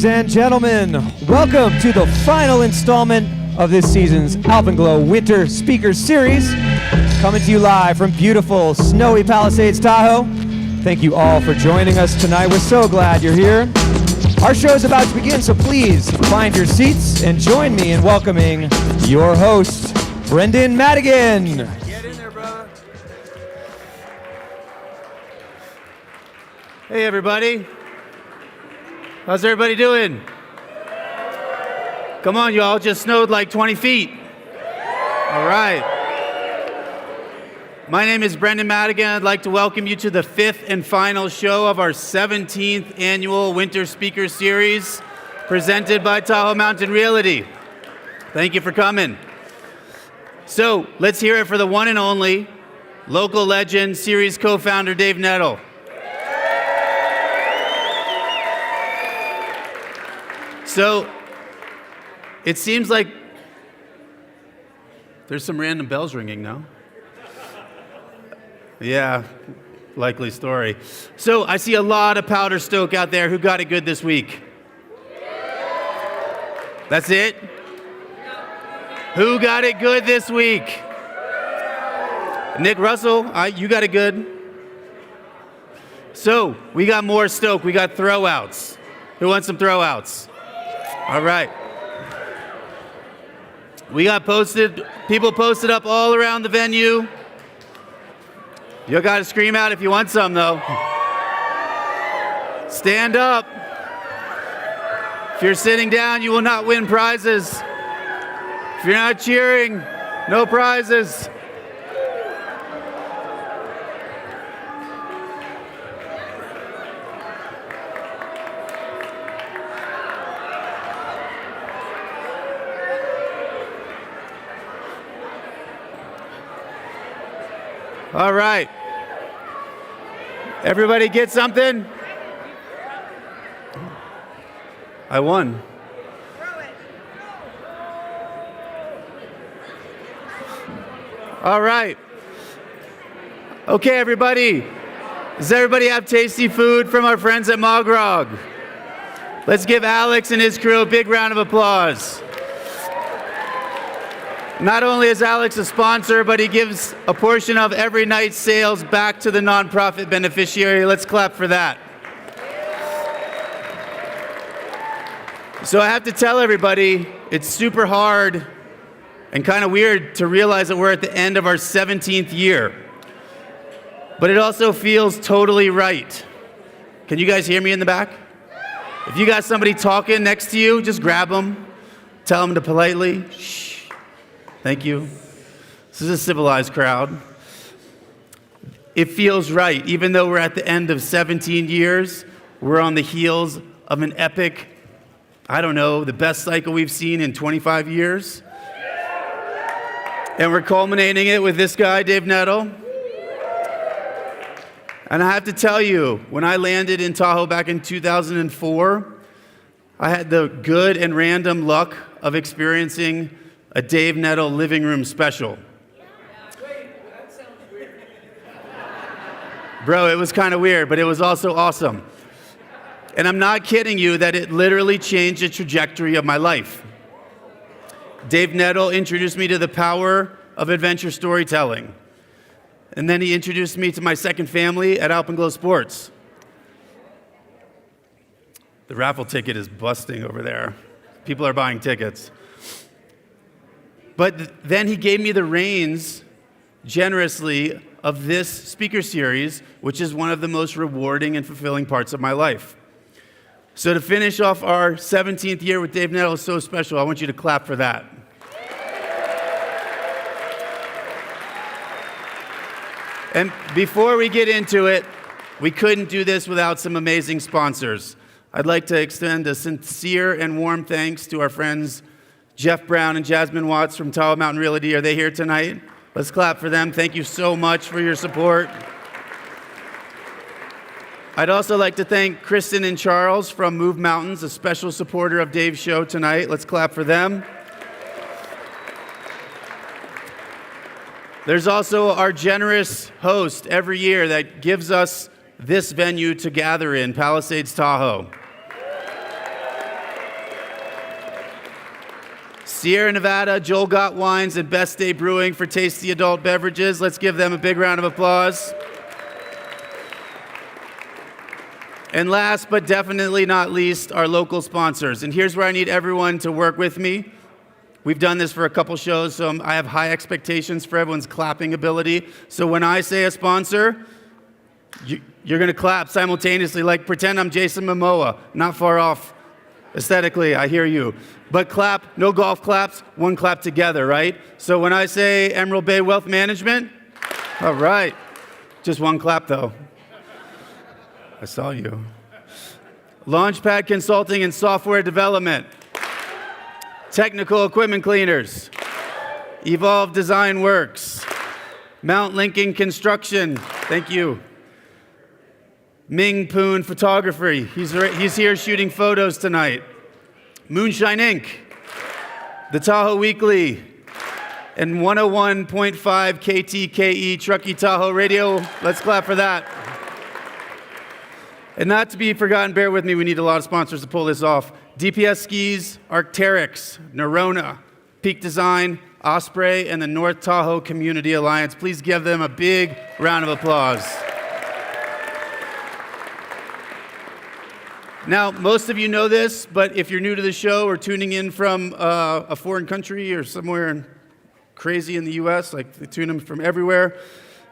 Ladies and gentlemen, welcome to the final installment of this season's Alpenglow Winter Speakers Series. Coming to you live from beautiful, snowy Palisades, Tahoe. Thank you all for joining us tonight. We're so glad you're here. Our show is about to begin, so please find your seats and join me in welcoming your host, Brendan Madigan. Get in there, brother. Hey, everybody. How's everybody doing? Come on, y'all. Just snowed like 20 feet. All right. My name is Brendan Madigan. I'd like to welcome you to the fifth and final show of our 17th annual Winter Speaker Series presented by Tahoe Mountain Realty. Thank you for coming. So let's hear it for the one and only local legend, series co-founder Dave Nettle. So it seems like there's some random bells ringing now. Yeah, likely story. So I see a lot of powder stoke out there. Who got it good this week? That's it? Who got it good this week? Nick Russell, you got it good. So we got more stoke. We got throwouts. Who wants some throwouts? All right. We got people posted up all around the venue. You got to scream out if you want some, though. Stand up. If you're sitting down, you will not win prizes. If you're not cheering, no prizes. All right. Everybody get something? I won. All right. Okay, everybody. Does everybody have tasty food from our friends at Mogrog? Let's give Alex and his crew a big round of applause. Not only is Alex a sponsor, but he gives a portion of every night's sales back to the nonprofit beneficiary. Let's clap for that. So I have to tell everybody, it's super hard and kind of weird to realize that we're at the end of our 17th year. But it also feels totally right. Can you guys hear me in the back? If you got somebody talking next to you, just grab them. Tell them to politely, shh. Thank you. This is a civilized crowd. It feels right. Even though we're at the end of 17 years, we're on the heels of an epic, I don't know, the best cycle we've seen in 25 years. And we're culminating it with this guy, Dave Nettle. And I have to tell you, when I landed in Tahoe back in 2004, I had the good and random luck of experiencing a Dave Nettle living room special. Wait, that sounds weird. Bro, it was kind of weird, but it was also awesome. And I'm not kidding you that it literally changed the trajectory of my life. Dave Nettle introduced me to the power of adventure storytelling. And then he introduced me to my second family at Alpenglow Sports. The raffle ticket is busting over there. People are buying tickets. But then he gave me the reins generously of this speaker series, which is one of the most rewarding and fulfilling parts of my life. So to finish off our 17th year with Dave Nettle is so special. I want you to clap for that. And before we get into it, we couldn't do this without some amazing sponsors. I'd like to extend a sincere and warm thanks to our friends Jeff Brown and Jasmine Watts from Tahoe Mountain Realty. Are they here tonight? Let's clap for them. Thank you so much for your support. I'd also like to thank Kristen and Charles from Move Mountains, a special supporter of Dave's show tonight. Let's clap for them. There's also our generous host every year that gives us this venue to gather in, Palisades, Tahoe. Sierra Nevada, Joel Got Wines, and Best Day Brewing for tasty adult beverages. Let's give them a big round of applause. And last but definitely not least, our local sponsors. And here's where I need everyone to work with me. We've done this for a couple shows, so I have high expectations for everyone's clapping ability. So when I say a sponsor, you're gonna clap simultaneously, like pretend I'm Jason Momoa, not far off aesthetically, I hear you. But clap, no golf claps, one clap together, right? So when I say Emerald Bay Wealth Management, all right. Just one clap though. I saw you. Launchpad Consulting and Software Development. Technical Equipment Cleaners. Evolve Design Works. Mount Lincoln Construction. Thank you. Ming Poon Photography. He's here shooting photos tonight. Moonshine Inc. The Tahoe Weekly. And 101.5 KTKE Truckee Tahoe Radio. Let's clap for that. And not to be forgotten, bear with me, we need a lot of sponsors to pull this off. DPS Skis, Arc'teryx, Nerona, Peak Design, Osprey, and the North Tahoe Community Alliance. Please give them a big round of applause. Now, most of you know this, but if you're new to the show or tuning in from a foreign country or somewhere crazy in the US, like they tune them from everywhere,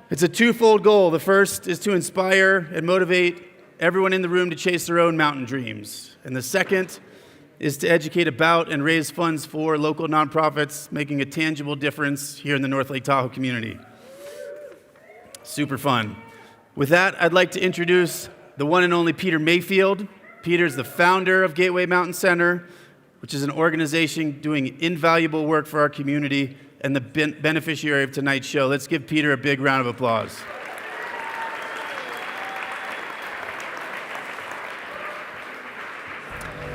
it's a twofold goal. The first is to inspire and motivate everyone in the room to chase their own mountain dreams. And the second is to educate about and raise funds for local nonprofits making a tangible difference here in the North Lake Tahoe community. Super fun. With that, I'd like to introduce the one and only Peter Mayfield. Peter's the founder of Gateway Mountain Center, which is an organization doing invaluable work for our community and the beneficiary of tonight's show. Let's give Peter a big round of applause.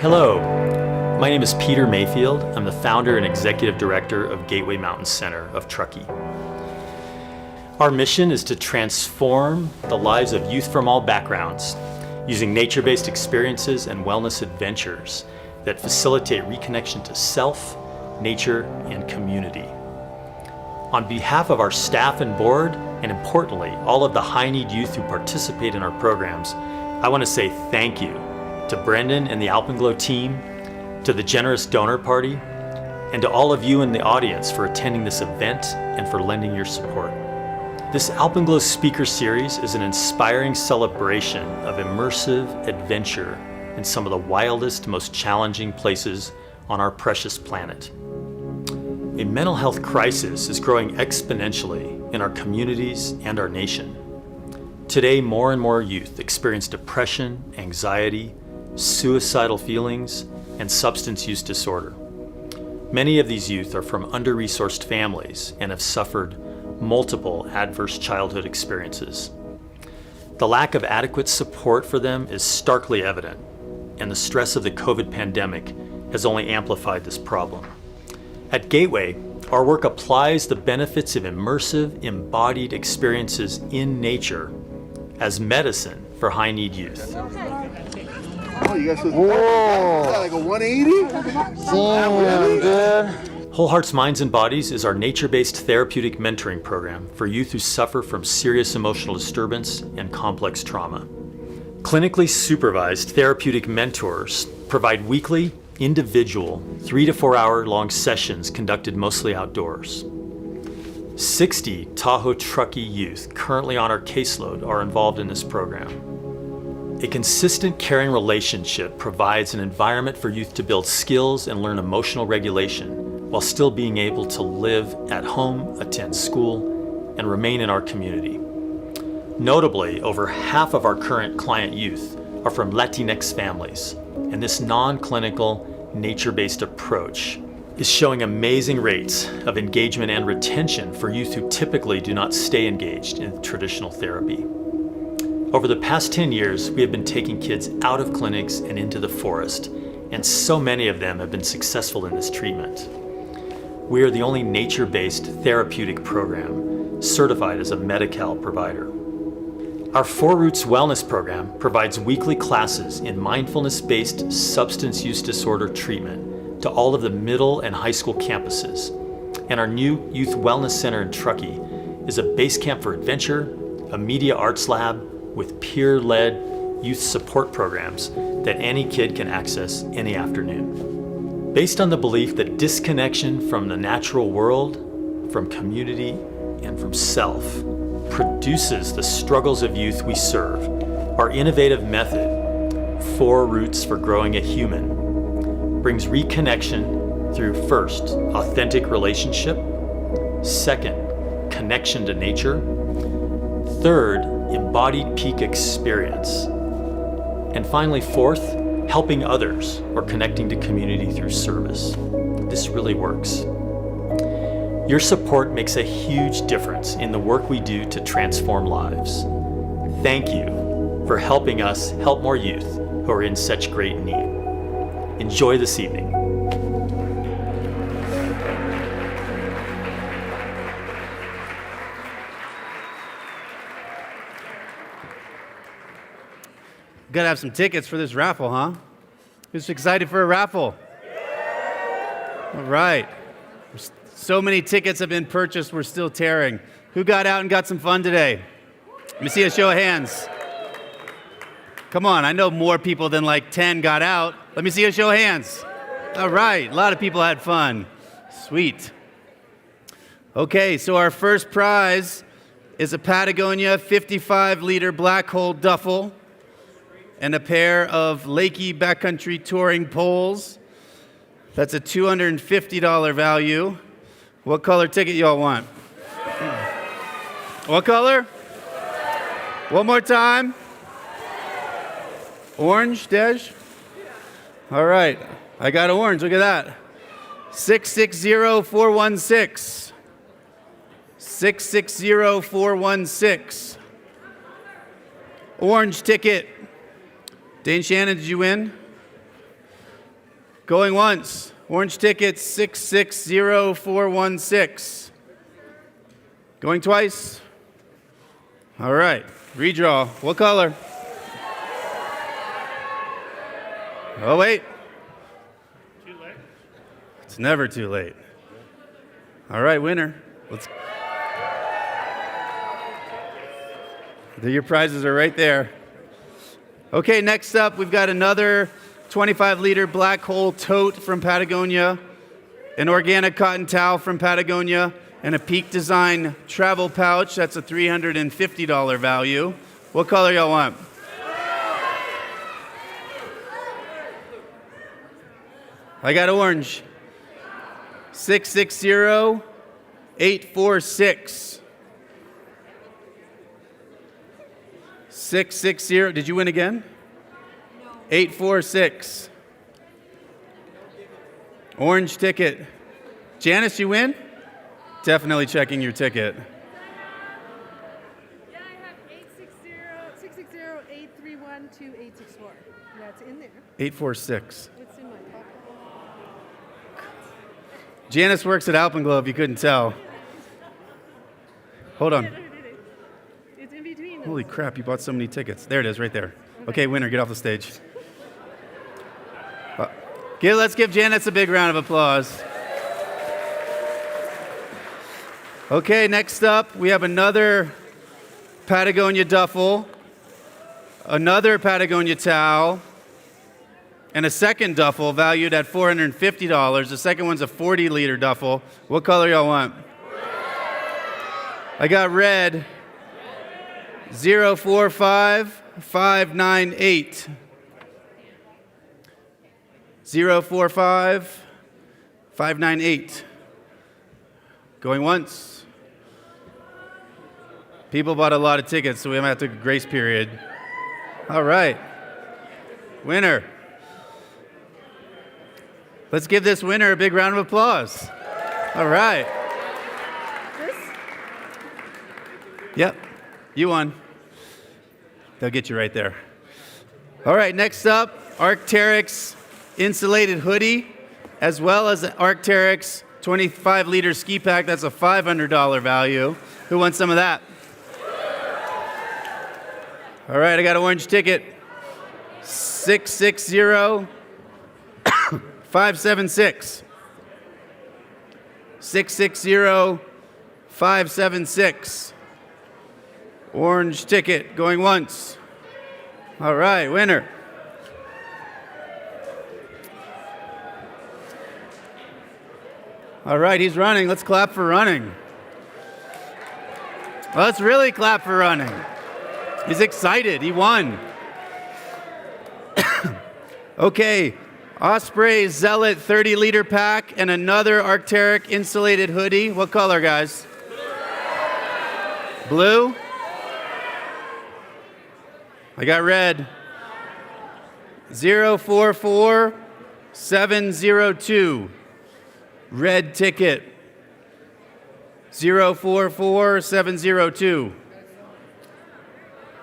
Hello, my name is Peter Mayfield. I'm the founder and executive director of Gateway Mountain Center of Truckee. Our mission is to transform the lives of youth from all backgrounds using nature-based experiences and wellness adventures that facilitate reconnection to self, nature, and community. On behalf of our staff and board, and importantly, all of the high-need youth who participate in our programs, I want to say thank you to Brendan and the Alpenglow team, to the generous donor party, and to all of you in the audience for attending this event and for lending your support. This Alpenglow speaker series is an inspiring celebration of immersive adventure in some of the wildest, most challenging places on our precious planet. A mental health crisis is growing exponentially in our communities and our nation. Today, more and more youth experience depression, anxiety, suicidal feelings, and substance use disorder. Many of these youth are from under-resourced families and have suffered multiple adverse childhood experiences. The lack of adequate support for them is starkly evident, and the stress of the COVID pandemic has only amplified this problem. At Gateway, our work applies the benefits of immersive, embodied experiences in nature as medicine for high-need youth. Oh, you guys whoa. Like a 180? Damn, dude. Whole Hearts, Minds, and Bodies is our nature-based therapeutic mentoring program for youth who suffer from serious emotional disturbance and complex trauma. Clinically supervised therapeutic mentors provide weekly, individual, 3 to 4 hour long sessions conducted mostly outdoors. 60 Tahoe Truckee youth currently on our caseload are involved in this program. A consistent, caring relationship provides an environment for youth to build skills and learn emotional regulation while still being able to live at home, attend school, and remain in our community. Notably, over half of our current client youth are from Latinx families, and this non-clinical, nature-based approach is showing amazing rates of engagement and retention for youth who typically do not stay engaged in traditional therapy. Over the past 10 years, we have been taking kids out of clinics and into the forest, and so many of them have been successful in this treatment. We are the only nature-based therapeutic program certified as a Medi-Cal provider. Our 4 Roots Wellness program provides weekly classes in mindfulness-based substance use disorder treatment to all of the middle and high school campuses. And our new Youth Wellness Center in Truckee is a base camp for adventure, a media arts lab with peer-led youth support programs that any kid can access any afternoon. Based on the belief that disconnection from the natural world, from community, and from self produces the struggles of youth we serve, our innovative method, 4 Routes for Growing a Human, brings reconnection through first, authentic relationship, second, connection to nature, third, embodied peak experience, and finally, fourth, helping others or connecting to community through service. This really works. Your support makes a huge difference in the work we do to transform lives. Thank you for helping us help more youth who are in such great need. Enjoy this evening. Gotta have some tickets for this raffle, huh? Who's excited for a raffle? All right. So many tickets have been purchased, we're still tearing. Who got out and got some fun today? Let me see a show of hands. Come on, I know more people than like 10 got out. Let me see a show of hands. All right, a lot of people had fun. Sweet. Okay, so our first prize is a Patagonia 55-liter black hole duffel and a pair of Lakey backcountry touring poles. That's a $250 value. What color ticket y'all want? What color? One more time. Orange, Dej? All right, I got orange, look at that. 660416. 660416. Orange ticket. Dane Shannon, did you win? Going once. Orange ticket 660416. Going twice. All right, redraw. What color? Oh, wait. Too late? It's never too late. All right, winner. Your prizes are right there. Okay, next up, we've got another 25-liter black hole tote from Patagonia, an organic cotton towel from Patagonia, and a Peak Design travel pouch. That's a $350 value. What color y'all want? I got orange. 660846. 660. Did you win again? No. 846. Orange ticket. Janice, you win? Definitely checking your ticket. Yeah, I have 860-660-831-2864. That's in there. 846. What's in my pocket? Janice works at Alpenglow, if you couldn't tell. Hold on. It's in between. Holy crap, you bought so many tickets. There it is, right there. Okay, winner, get off the stage. Let's give Janice a big round of applause. Okay, next up, we have another Patagonia duffel, another Patagonia towel, and a second duffel valued at $450. The second one's a 40-liter duffel. What color y'all want? I got red. 045598. 045598. Going once. People bought a lot of tickets, so we might have to take a grace period. All right. Winner. Let's give this winner a big round of applause. All right. Yep, you won. They'll get you right there. All right, next up, Arc'teryx insulated hoodie, as well as the Arc'teryx 25-liter ski pack. That's a $500 value. Who wants some of that? All right, I got an orange ticket. 660 576. 660 576. Orange ticket going once. All right, winner. All right, he's running. Let's clap for running. Let's really clap for running. He's excited. He won. Okay, Osprey Zealot 30-liter pack and another Arc'teryx insulated hoodie. What color, guys? Blue? I got red. 044702. Red ticket. 044702.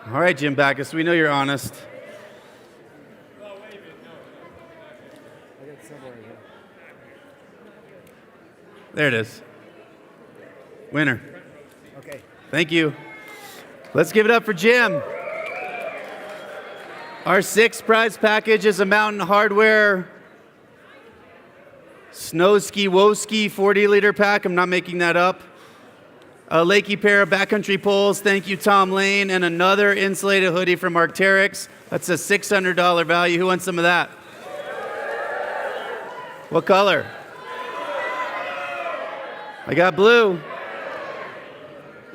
All right, Jim Backus, we know you're honest. There it is. Winner. Okay. Thank you. Let's give it up for Jim. Our sixth prize package is a Mountain Hardwear Snowski Woski 40-liter pack. I'm not making that up. A Lakey pair of backcountry poles. Thank you, Tom Lane. And another insulated hoodie from Arc'teryx. That's a $600 value. Who wants some of that? What color? I got blue.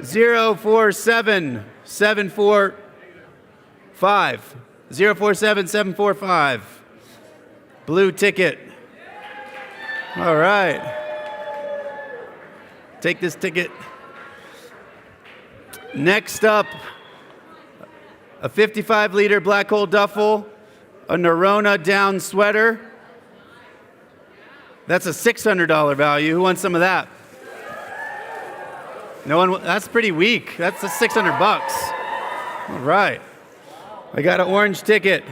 047745. 047745. Blue ticket. All right. Take this ticket. Next up, a 55-liter black hole duffel, a Nerona down sweater. That's a $600 value. Who wants some of that? No one. That's pretty weak. That's a $600. All right. I got an orange ticket.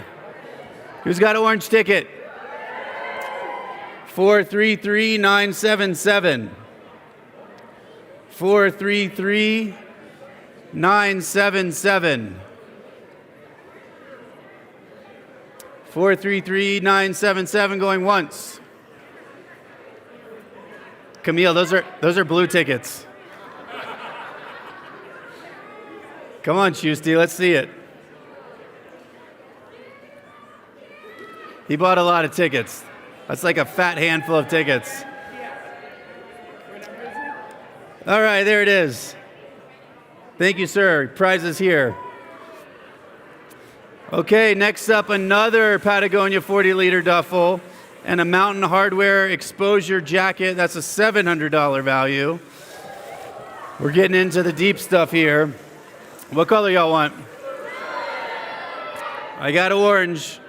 Who's got an orange ticket? 433977. 433977. 433977 going once. Camille, those are blue tickets. Come on, Shusty, let's see it. He bought a lot of tickets. That's like a fat handful of tickets. All right, there it is. Thank you, sir. Prize is here. Okay, next up, another Patagonia 40-liter duffel and a Mountain Hardwear exposure jacket. That's a $700 value. We're getting into the deep stuff here. What color y'all want? I got orange.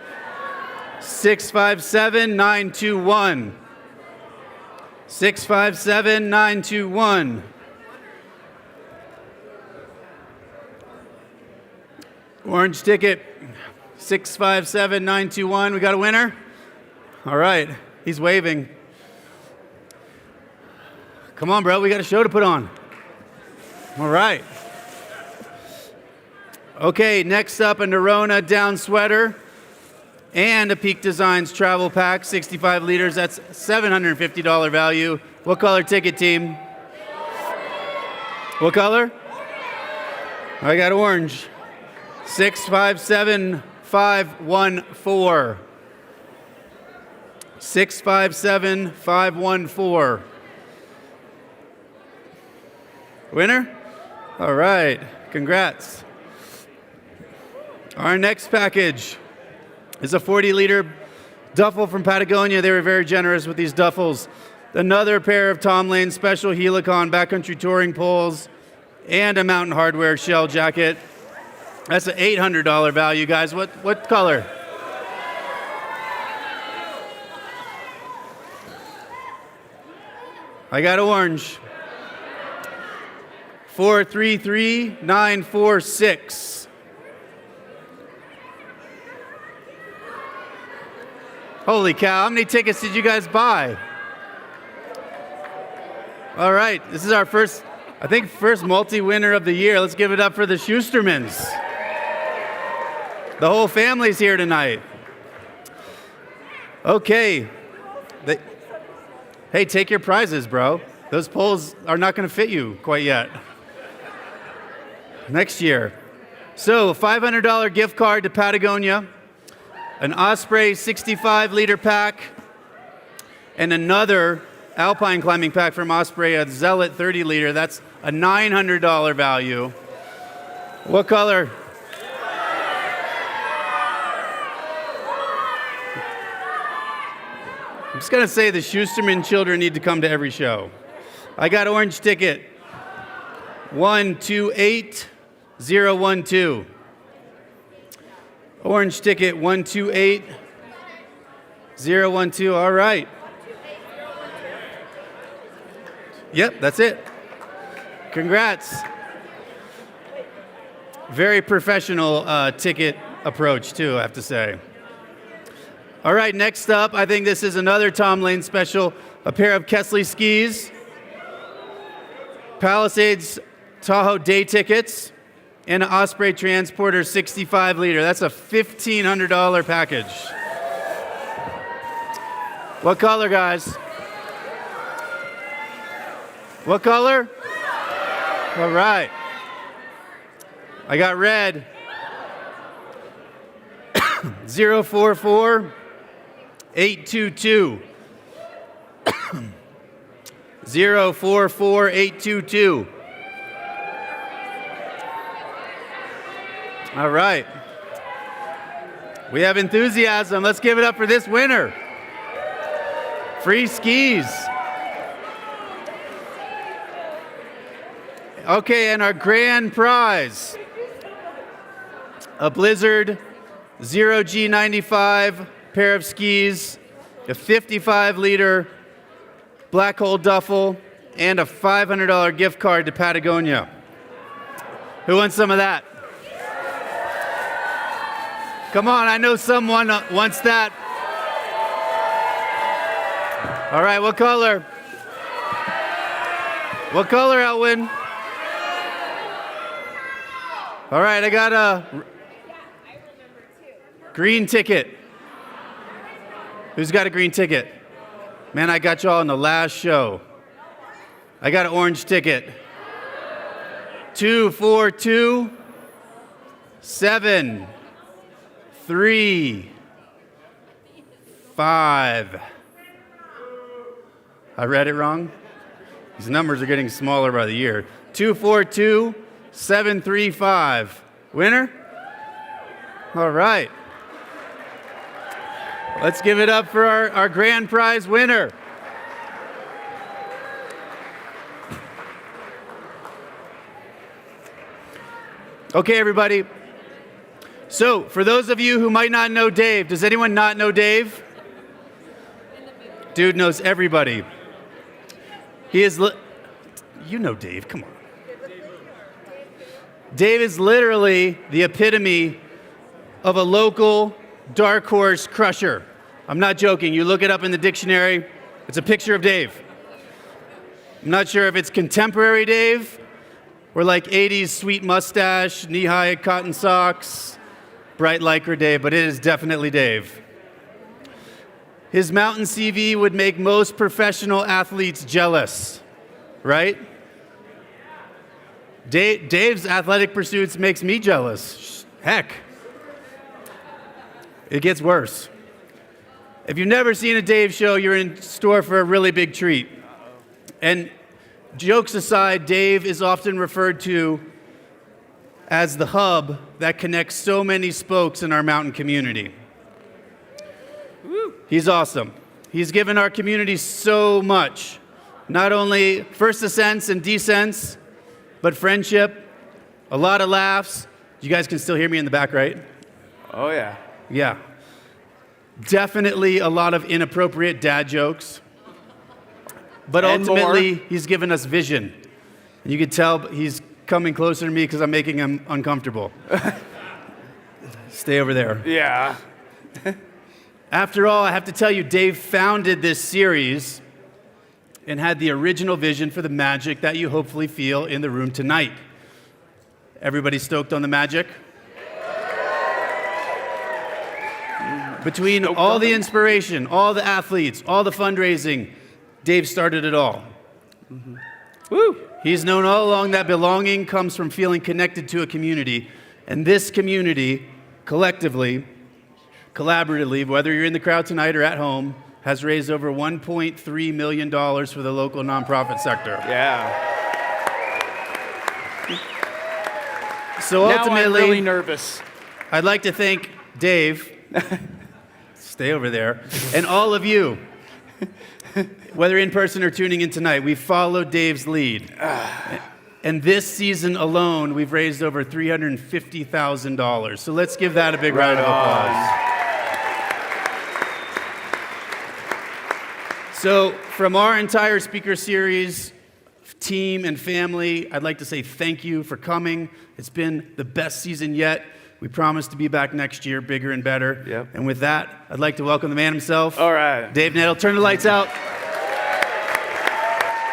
657921. 657921. Orange ticket. 657921. We got a winner? All right. He's waving. Come on, bro. We got a show to put on. All right. Okay, next up, a Nerona down sweater and a Peak Designs travel pack, 65 liters. That's $750 value. What color ticket, team? What color? I got orange. 657514. 657514. Winner? All right. Congrats. Our next package is a 40-liter duffel from Patagonia. They were very generous with these duffels. Another pair of Tom Lane special Helicon backcountry touring poles and a Mountain Hardwear shell jacket. That's an $800 value, guys. What color? I got orange. 433946. Holy cow, how many tickets did you guys buy? All right, this is our first multi-winner of the year. Let's give it up for the Schustermans. The whole family's here tonight. Okay, Hey, take your prizes, bro. Those poles are not going to fit you quite yet. Next year. So, $500 gift card to Patagonia, an Osprey 65-liter pack, and another alpine climbing pack from Osprey, a Zealot 30-liter. That's a $900 value. What color? I'm just going to say the Schusterman children need to come to every show. I got orange ticket 128012. Orange ticket 128012. All right. Yep, that's it. Congrats. Very professional ticket approach, too, I have to say. All right, next up, I think this is another Tom Lane special, a pair of Kesley skis, Palisades Tahoe day tickets, and an Osprey Transporter 65-liter. That's a $1,500 package. What color, guys? What color? All right. I got red. 044822. 044822. All right. We have enthusiasm. Let's give it up for this winner. Free skis. Okay, and our grand prize, a Blizzard 0G95 pair of skis, a 55-liter black hole duffel, and a $500 gift card to Patagonia. Who wants some of that? Come on, I know someone wants that. All right, what color? What color, Elwin? All right, I got a green ticket. Who's got a green ticket? Man, I got y'all in the last show. I got an orange ticket. 242 7 3 5. I read it wrong? These numbers are getting smaller by the year. 242 735. Winner? All right. Let's give it up for our grand prize winner. Okay, everybody. So, for those of you who might not know Dave, does anyone not know Dave? Dude knows everybody. He is, you know Dave, come on. Dave is literally the epitome of a local dark horse crusher. I'm not joking. You look it up in the dictionary, it's a picture of Dave. I'm not sure if it's contemporary Dave or like 80s sweet mustache, knee-high cotton socks, bright lycra Dave, but it is definitely Dave. His mountain CV would make most professional athletes jealous, right? Dave's athletic pursuits makes me jealous. Heck, it gets worse. If you've never seen a Dave show, you're in store for a really big treat. And jokes aside, Dave is often referred to as the hub that connects so many spokes in our mountain community. He's awesome. He's given our community so much. Not only first ascents and descents, but friendship, a lot of laughs. You guys can still hear me in the back, right? Oh, yeah. Yeah. Definitely a lot of inappropriate dad jokes. But And ultimately, more. he's given us vision. And you can tell he's coming closer to me because I'm making him uncomfortable. Stay over there. Yeah. After all, I have to tell you, Dave founded this series and had the original vision for the magic that you hopefully feel in the room tonight. Everybody stoked on the magic? Between all the inspiration, all the athletes, all the fundraising, Dave started it all. Woo! He's known all along that belonging comes from feeling connected to a community. And this community, collectively, collaboratively, whether you're in the crowd tonight or at home, has raised over $1.3 million for the local nonprofit sector. Yeah. So Now ultimately, I'm really nervous. I'd like to thank Dave, stay over there, and all of you, whether in person or tuning in tonight. We followed Dave's lead. And this season alone, we've raised over $350,000. So let's give that a big round of applause. So from our entire speaker series, team and family, I'd like to say thank you for coming. It's been the best season yet. We promise to be back next year, bigger and better. Yep. And with that, I'd like to welcome the man himself. All right. Dave Nettle, turn the lights out.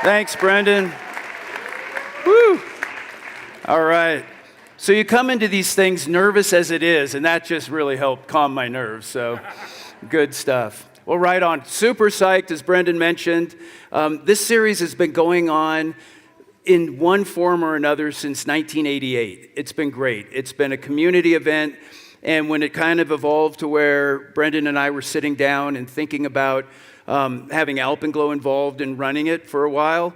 Thanks, Brendan. Woo! All right. So you come into these things nervous as it is, and that just really helped calm my nerves. So good stuff. Well, right on. Super psyched, as Brendan mentioned. This series has been going on in one form or another since 1988. It's been great. It's been a community event, and when it kind of evolved to where Brendan and I were sitting down and thinking about having Alpenglow involved in running it for a while,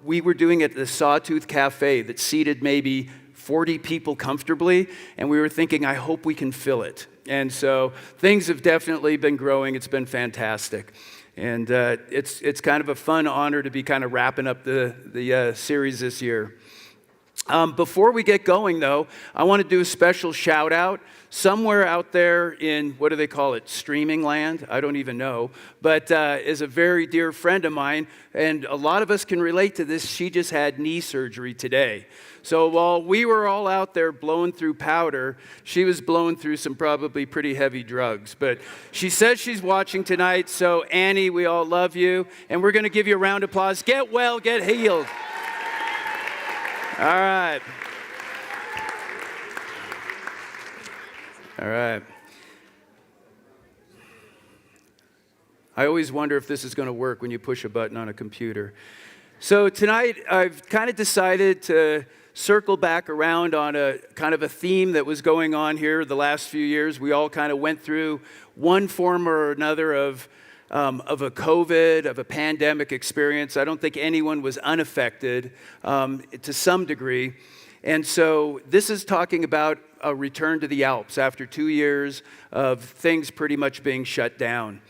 we were doing it at the Sawtooth Cafe that seated maybe 40 people comfortably, and we were thinking, I hope we can fill it. And so things have definitely been growing. It's been fantastic. And it's kind of a fun honor to be kind of wrapping up the series this year. Before we get going, though, I want to do a special shout out. Somewhere out there in, what do they call it, streaming land? I don't even know. But is a very dear friend of mine, and a lot of us can relate to this. She just had knee surgery today. So while we were all out there blowing through powder, she was blowing through some probably pretty heavy drugs. But she says she's watching tonight, so Annie, we all love you, and we're going to give you a round of applause. Get well, get healed. All right. All right. I always wonder if this is going to work when you push a button on a computer. So tonight, I've kind of decided to circle back around on a kind of a theme that was going on here the last few years. We all kind of went through one form or another of a COVID, of a pandemic experience. I don't think anyone was unaffected to some degree. And so this is talking about a return to the Alps after 2 years of things pretty much being shut down.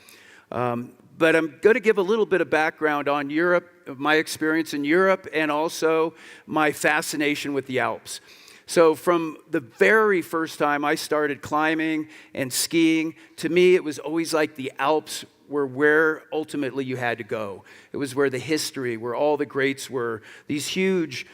But I'm going to give a little bit of background on Europe, my experience in Europe, and also my fascination with the Alps. So from the very first time I started climbing and skiing, to me it was always like the Alps were where ultimately you had to go. It was where the history, where all the greats were. These huge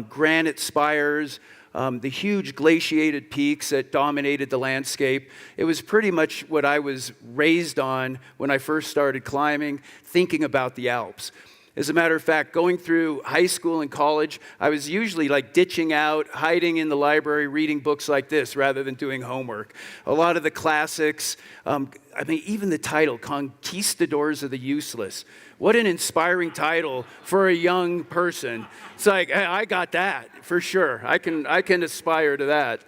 granite spires, the huge glaciated peaks that dominated the landscape. It was pretty much what I was raised on when I first started climbing, thinking about the Alps. As a matter of fact, going through high school and college, I was usually like ditching out, hiding in the library, reading books like this rather than doing homework. A lot of the classics, even the title, Conquistadors of the Useless. What an inspiring title for a young person. It's like, hey, I got that for sure. I can aspire to that.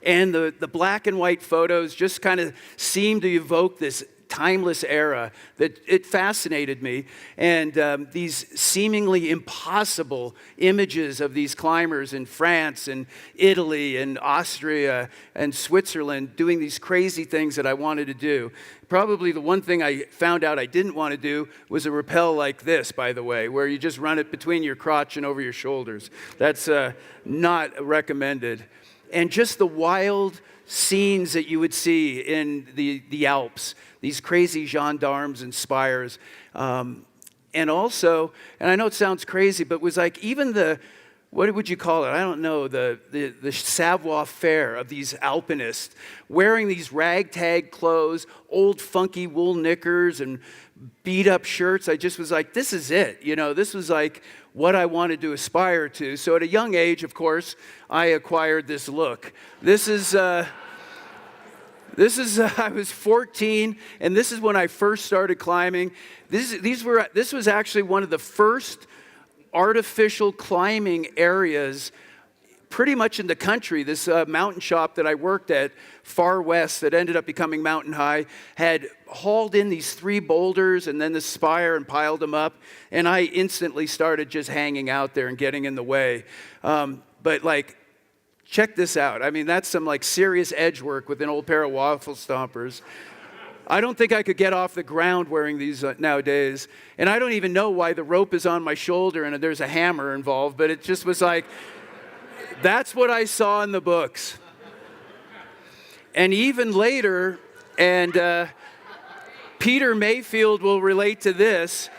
And the black and white photos just kind of seem to evoke this timeless era that it fascinated me. And these seemingly impossible images of these climbers in France and Italy and Austria and Switzerland doing these crazy things that I wanted to do. Probably the one thing I found out I didn't want to do was a rappel like this, by the way, where you just run it between your crotch and over your shoulders. That's not recommended. And just the wild scenes that you would see in the Alps, these crazy gendarmes and spires. And also, and I know it sounds crazy, but it was like even what would you call it? I don't know, the savoir-faire of these alpinists, wearing these ragtag clothes, old funky wool knickers and beat-up shirts. I just was like, this is it. This was like what I wanted to aspire to. So at a young age, of course, I acquired this look. This is This is, I was 14, and this is when I first started climbing. This was actually one of the first artificial climbing areas pretty much in the country. This mountain shop that I worked at, far west, that ended up becoming Mountain High, had hauled in these 3 boulders and then the spire and piled them up, and I instantly started just hanging out there and getting in the way. But like, check this out. I mean, that's some like serious edge work with an old pair of waffle stompers. I don't think I could get off the ground wearing these nowadays. And I don't even know why the rope is on my shoulder and there's a hammer involved, but it just was like, that's what I saw in the books. And even later, and Peter Mayfield will relate to this.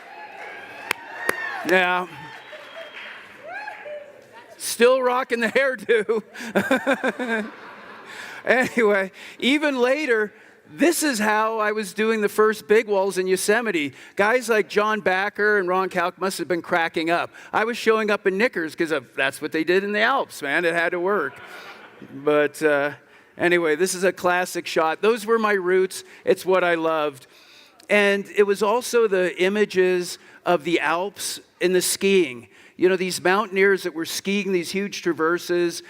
Now, still rocking the hairdo. Anyway, even later, this is how I was doing the first big walls in Yosemite. Guys like John Backer and Ron Kalk must have been cracking up. I was showing up in knickers because that's what they did in the Alps, man. It had to work. But anyway, this is a classic shot. Those were my roots. It's what I loved. And it was also the images of the Alps in the skiing. You know, these mountaineers that were skiing these huge traverses,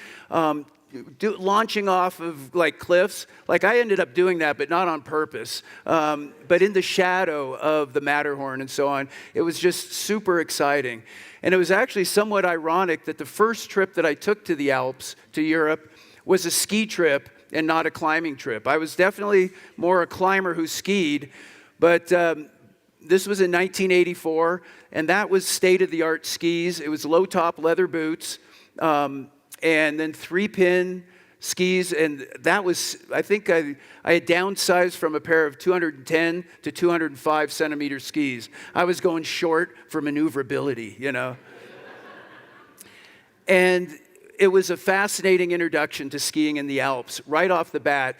launching off of like cliffs. Like I ended up doing that, but not on purpose. But in the shadow of the Matterhorn and so on, it was just super exciting. And it was actually somewhat ironic that the first trip that I took to the Alps, to Europe, was a ski trip and not a climbing trip. I was definitely more a climber who skied, but this was in 1984, and that was state-of-the-art skis. It was low-top leather boots, and then 3-pin skis, and that was, I think I had downsized from a pair of 210 to 205 centimeter skis. I was going short for maneuverability, you know. And it was a fascinating introduction to skiing in the Alps, right off the bat,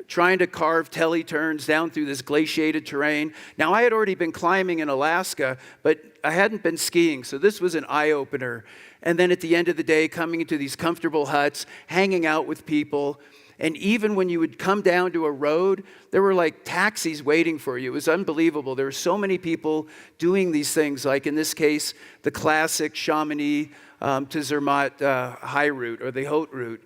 trying to carve telly turns down through this glaciated terrain. Now, I had already been climbing in Alaska, but I hadn't been skiing, so this was an eye-opener. And then at the end of the day, coming into these comfortable huts, hanging out with people, and even when you would come down to a road, there were like taxis waiting for you. It was unbelievable. There were so many people doing these things, like in this case, the classic Chamonix to Zermatt High Route, or the Haute Route.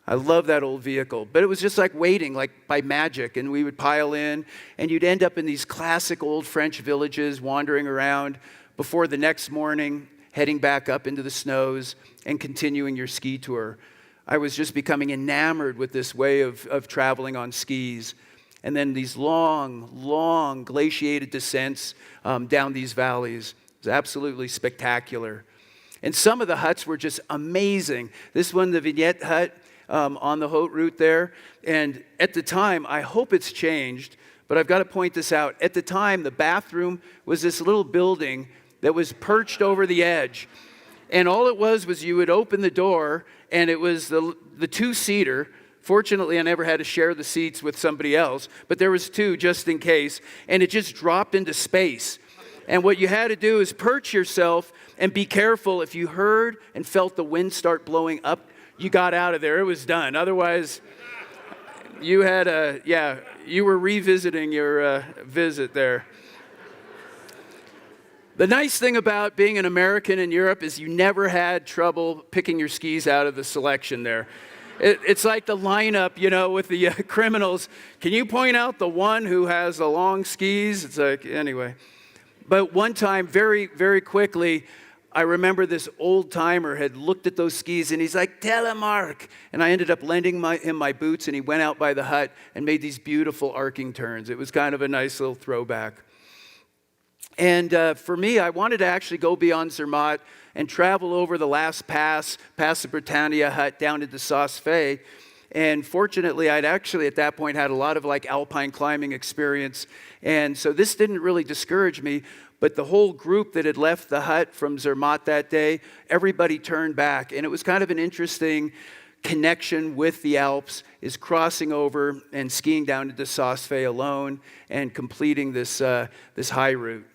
I love that old vehicle. But it was just like waiting, like by magic. And we would pile in, and you'd end up in these classic old French villages, wandering around before the next morning, heading back up into the snows and continuing your ski tour. I was just becoming enamored with this way of traveling on skis. And then these long glaciated descents down these valleys. It was absolutely spectacular. And some of the huts were just amazing. This one, the Vignette Hut, on the Haute Route there. And at the time, I hope it's changed, but I've got to point this out. At the time, the bathroom was this little building that was perched over the edge. And all it was you would open the door, and it was the 2-seater. Fortunately, I never had to share the seats with somebody else, but there was 2 just in case, and it just dropped into space. And what you had to do is perch yourself and be careful. If you heard and felt the wind start blowing up, you got out of there. It was done. Otherwise, you had you were revisiting your visit there. The nice thing about being an American in Europe is you never had trouble picking your skis out of the selection there. It's like the lineup, you know, with the criminals. Can you point out the one who has the long skis? It's like, anyway. But one time, very, very quickly, I remember this old timer had looked at those skis and he's like, telemark. And I ended up lending him my boots, and he went out by the hut and made these beautiful arcing turns. It was kind of a nice little throwback. And for me, I wanted to actually go beyond Zermatt and travel over the last pass, past the Britannia hut down into Sauce Fe. And fortunately, I'd actually at that point had a lot of like alpine climbing experience. And so this didn't really discourage me. But the whole group that had left the hut from Zermatt that day, everybody turned back. And it was kind of an interesting connection with the Alps, is crossing over and skiing down into Sauce Fe alone and completing this high route.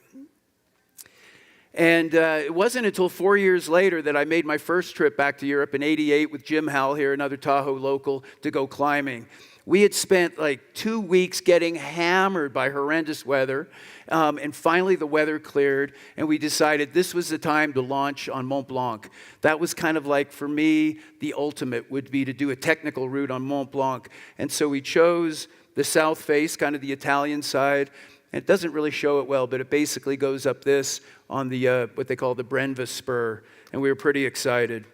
And it wasn't until 4 years later that I made my first trip back to Europe in '88 with Jim Howell here, another Tahoe local, to go climbing. We had spent like 2 weeks getting hammered by horrendous weather, and finally the weather cleared, and we decided this was the time to launch on Mont Blanc. That was kind of like, for me, the ultimate would be to do a technical route on Mont Blanc. And so we chose the south face, kind of the Italian side. And it doesn't really show it well, but it basically goes up this on the what they call the Brenva Spur, and we were pretty excited.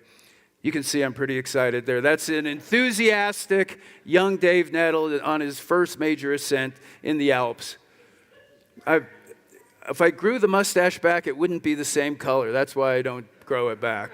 You can see I'm pretty excited there. That's an enthusiastic young Dave Nettle on his first major ascent in the Alps. If I grew the mustache back, it wouldn't be the same color. That's why I don't grow it back.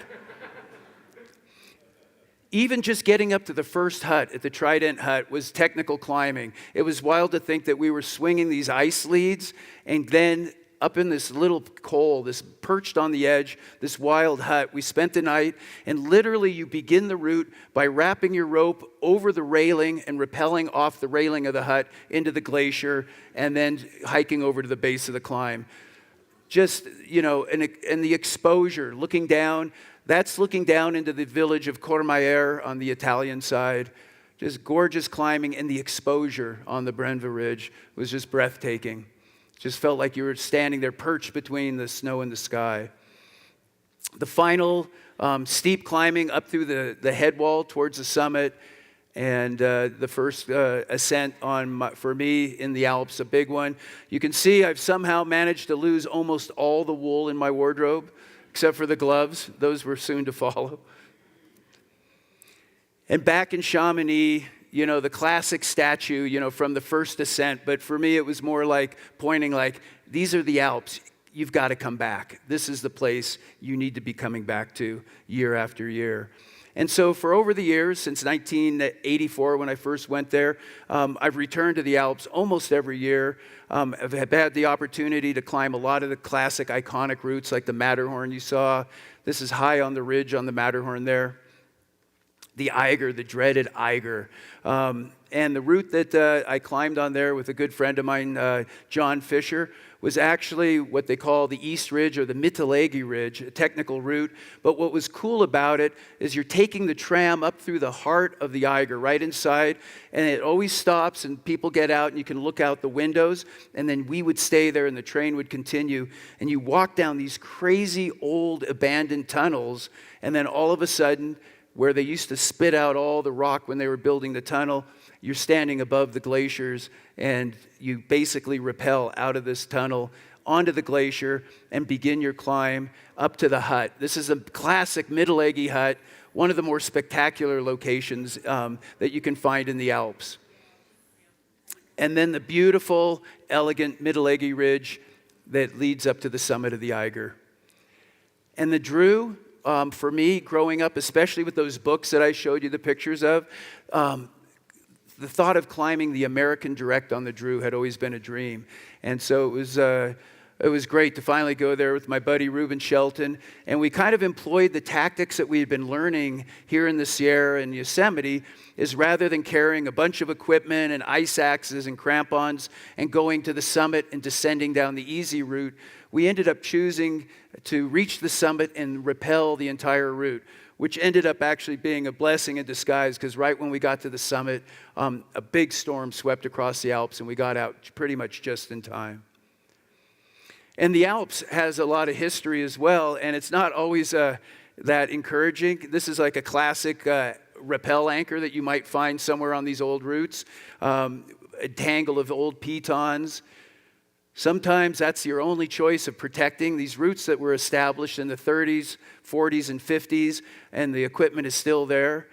Even just getting up to the first hut at the Trident Hut was technical climbing. It was wild to think that we were swinging these ice leads, and then up in this little col, this perched on the edge, this wild hut, we spent the night, and literally you begin the route by wrapping your rope over the railing and rappelling off the railing of the hut into the glacier, and then hiking over to the base of the climb. Just, and the exposure, looking down, that's looking down into the village of Courmayeur on the Italian side. Just gorgeous climbing, and the exposure on the Brenva Ridge was just breathtaking. Just felt like you were standing there perched between the snow and the sky. The final steep climbing up through the head wall towards the summit, and the first ascent for me in the Alps, a big one. You can see I've somehow managed to lose almost all the wool in my wardrobe, except for the gloves. Those were soon to follow. And back in Chamonix, the classic statue, from the first ascent. But for me, it was more like pointing like, these are the Alps. You've got to come back. This is the place you need to be coming back to year after year. And so for over the years, since 1984, when I first went there, I've returned to the Alps almost every year. I've had the opportunity to climb a lot of the classic iconic routes like the Matterhorn you saw. This is high on the ridge on the Matterhorn there. The Eiger, the dreaded Eiger. And the route that I climbed on there with a good friend of mine, John Fisher, was actually what they call the East Ridge or the Mittelegi Ridge, a technical route. But what was cool about it is you're taking the tram up through the heart of the Eiger, right inside, and it always stops and people get out and you can look out the windows, and then we would stay there and the train would continue, and you walk down these crazy old abandoned tunnels, and then all of a sudden, where they used to spit out all the rock when they were building the tunnel, you're standing above the glaciers and you basically rappel out of this tunnel onto the glacier and begin your climb up to the hut. This is a classic Mittelegi hut, one of the more spectacular locations that you can find in the Alps. And then the beautiful, elegant Mittelegi Ridge that leads up to the summit of the Eiger. And the Drew, for me, growing up, especially with those books that I showed you the pictures of, the thought of climbing the American Direct on the Drew had always been a dream. And so it was great to finally go there with my buddy Reuben Shelton. And we kind of employed the tactics that we had been learning here in the Sierra and Yosemite, is rather than carrying a bunch of equipment and ice axes and crampons and going to the summit and descending down the easy route, we ended up choosing to reach the summit and rappel the entire route, which ended up actually being a blessing in disguise, because right when we got to the summit, a big storm swept across the Alps and we got out pretty much just in time. And the Alps has a lot of history as well, and it's not always that encouraging. This is like a classic rappel anchor that you might find somewhere on these old routes, a tangle of old pitons. Sometimes that's your only choice of protecting these routes that were established in the 30s, 40s, and 50s, and the equipment is still there.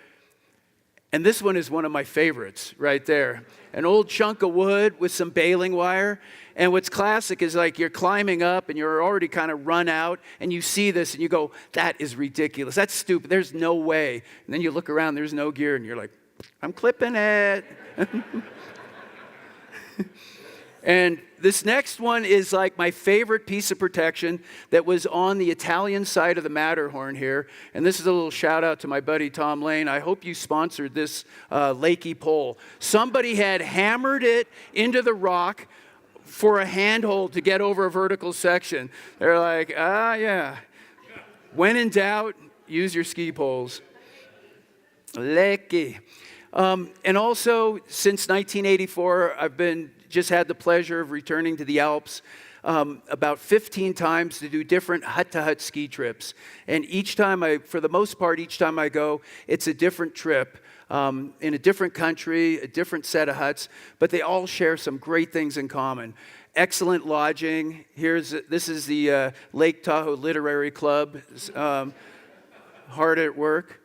And this one is one of my favorites right there. An old chunk of wood with some baling wire. And what's classic is like you're climbing up and you're already kind of run out and you see this and you go, that is ridiculous. That's stupid. There's no way. And then you look around, there's no gear, and you're like, I'm clipping it. And this next one is like my favorite piece of protection that was on the Italian side of the Matterhorn here. And this is a little shout out to my buddy Tom Lane. I hope you sponsored this Lakey pole. Somebody had hammered it into the rock for a handhold to get over a vertical section. They're like, yeah. When in doubt, use your ski poles. Lakey. And also, since 1984, I've just had the pleasure of returning to the Alps about 15 times to do different hut-to-hut ski trips. And each time for the most part, each time I go, it's a different trip in a different country, a different set of huts, but they all share some great things in common. Excellent lodging. This is the Lake Tahoe Literary Club, hard at work,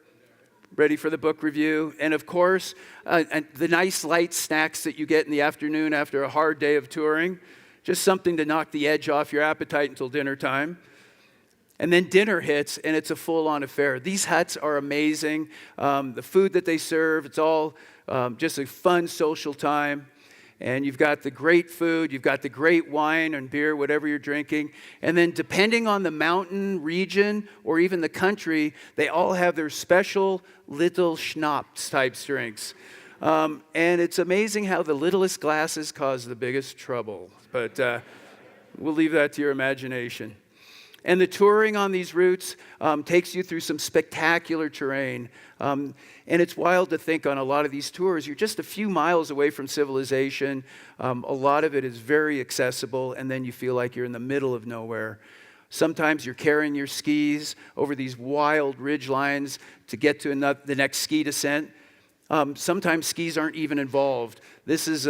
ready for the book review. And of course, the nice light snacks that you get in the afternoon after a hard day of touring. Just something to knock the edge off your appetite until dinner time. And then dinner hits, and it's a full-on affair. These huts are amazing. The food that they serve, it's all just a fun social time. And you've got the great food, you've got the great wine and beer, whatever you're drinking. And then depending on the mountain region or even the country, they all have their special little schnapps type drinks. And it's amazing how the littlest glasses cause the biggest trouble. But we'll leave that to your imagination. And the touring on these routes takes you through some spectacular terrain. And it's wild to think on a lot of these tours, you're just a few miles away from civilization. A lot of it is very accessible, and then you feel like you're in the middle of nowhere. Sometimes you're carrying your skis over these wild ridge lines to get to the next ski descent. Sometimes skis aren't even involved. This is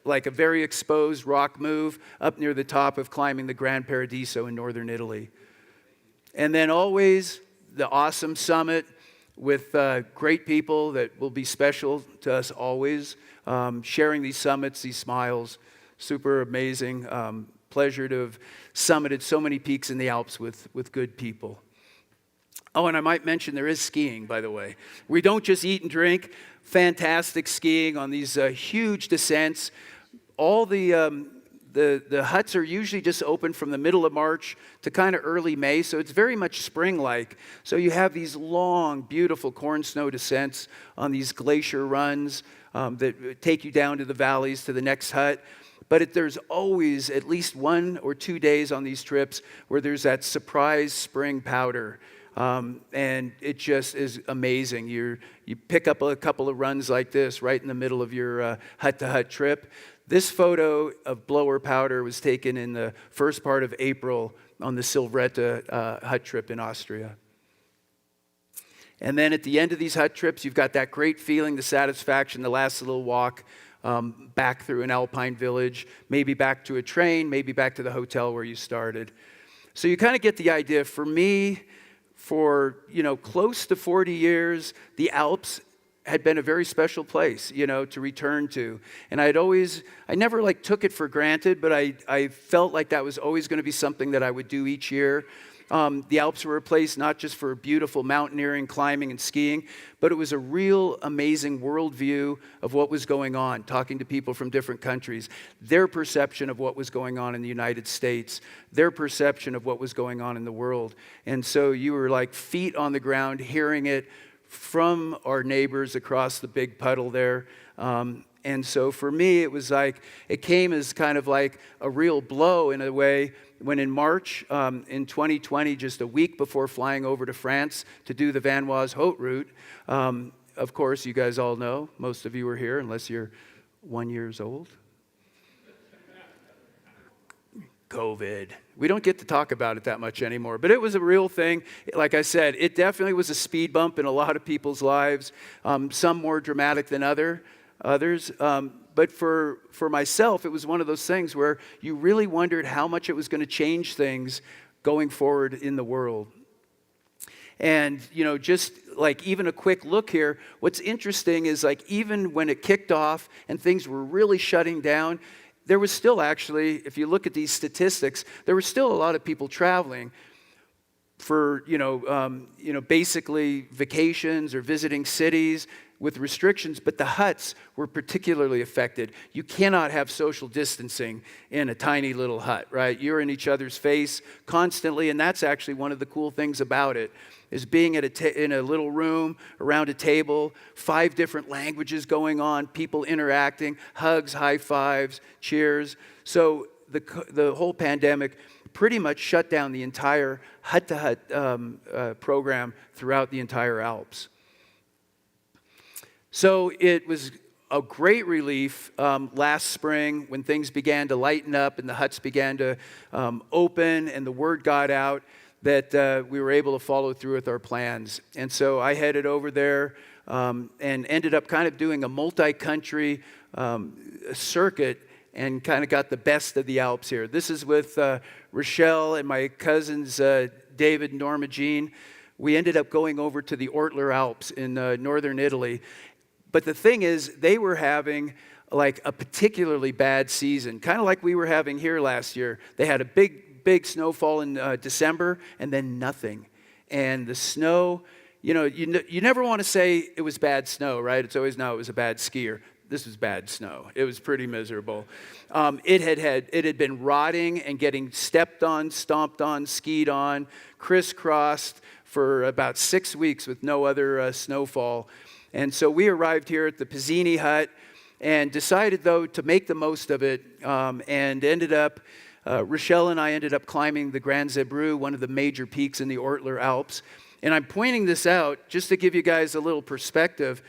like a very exposed rock move up near the top of climbing the Gran Paradiso in northern Italy. And then always the awesome summit with great people that will be special to us always. Sharing these summits, these smiles, super amazing. Pleasure to have summited so many peaks in the Alps with good people. Oh, and I might mention there is skiing, by the way. We don't just eat and drink. Fantastic skiing on these huge descents. All the huts are usually just open from the middle of March to kind of early May, so it's very much spring-like. So you have these long, beautiful corn snow descents on these glacier runs that take you down to the valleys to the next hut. But there's always at least 1 or 2 days on these trips where there's that surprise spring powder. And it just is amazing. You pick up a couple of runs like this right in the middle of your hut-to-hut trip. This photo of blower powder was taken in the first part of April on the Silvretta hut trip in Austria. And then at the end of these hut trips, you've got that great feeling, the satisfaction, the last little walk back through an alpine village, maybe back to a train, maybe back to the hotel where you started. So you kind of get the idea. For me, for close to 40 years, the Alps had been a very special place, to return to. And I never took it for granted, but I felt like that was always going to be something that I would do each year. The Alps were a place not just for beautiful mountaineering, climbing, and skiing, but it was a real amazing worldview of what was going on, talking to people from different countries, their perception of what was going on in the United States, their perception of what was going on in the world. And so you were like feet on the ground, hearing it from our neighbors across the big puddle there. And so for me, it came as kind of like a real blow in a way when in March in 2020, just a week before flying over to France to do the Vanoise Haute Route, of course, you guys all know, most of you are here unless you're 1 year old. COVID. We don't get to talk about it that much anymore, but it was a real thing. Like I said, it definitely was a speed bump in a lot of people's lives, some more dramatic than others. But for myself, it was one of those things where you really wondered how much it was going to change things going forward in the world. And, just like even a quick look here, what's interesting is even when it kicked off and things were really shutting down, there was still actually, if you look at these statistics, there were still a lot of people traveling for, basically vacations or visiting cities with restrictions, but the huts were particularly affected. You cannot have social distancing in a tiny little hut, right? You're in each other's face constantly, and that's actually one of the cool things about it, is being in a little room around a table, 5 different languages going on, people interacting, hugs, high fives, cheers. So the whole pandemic pretty much shut down the entire hut-to-hut program throughout the entire Alps. So it was a great relief last spring when things began to lighten up and the huts began to open and the word got out that we were able to follow through with our plans. And so I headed over there and ended up kind of doing a multi-country circuit and kind of got the best of the Alps here. This is with Rochelle and my cousins David and Norma Jean. We ended up going over to the Ortler Alps in northern Italy. But the thing is, they were having like a particularly bad season, kind of like we were having here last year. They had a big snowfall in December and then nothing. And the snow, you never want to say it was bad snow, right? It's always, no, it was a bad skier. This was bad snow. It was pretty miserable. It had been rotting and getting stepped on, stomped on, skied on, crisscrossed for about 6 weeks with no other snowfall. And so we arrived here at the Pizzini hut and decided, though, to make the most of it and ended up, Rochelle and I ended up climbing the Grand Zebrou, one of the major peaks in the Ortler Alps. And I'm pointing this out just to give you guys a little perspective.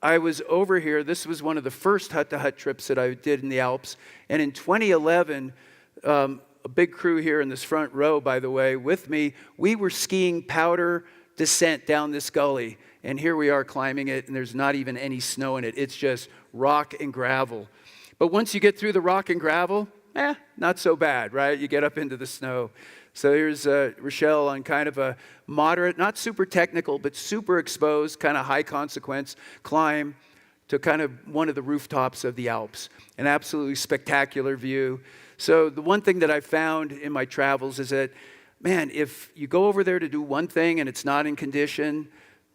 I was over here, this was one of the first hut-to-hut trips that I did in the Alps. And in 2011, a big crew here in this front row, by the way, with me, we were skiing powder descent down this gully. And here we are climbing it, and there's not even any snow in it. It's just rock and gravel. But once you get through the rock and gravel, not so bad, right? You get up into the snow. So here's Rochelle on kind of a moderate, not super technical, but super exposed, kind of high consequence climb to kind of one of the rooftops of the Alps. An absolutely spectacular view. So the one thing that I found in my travels is that, man, if you go over there to do one thing and it's not in condition,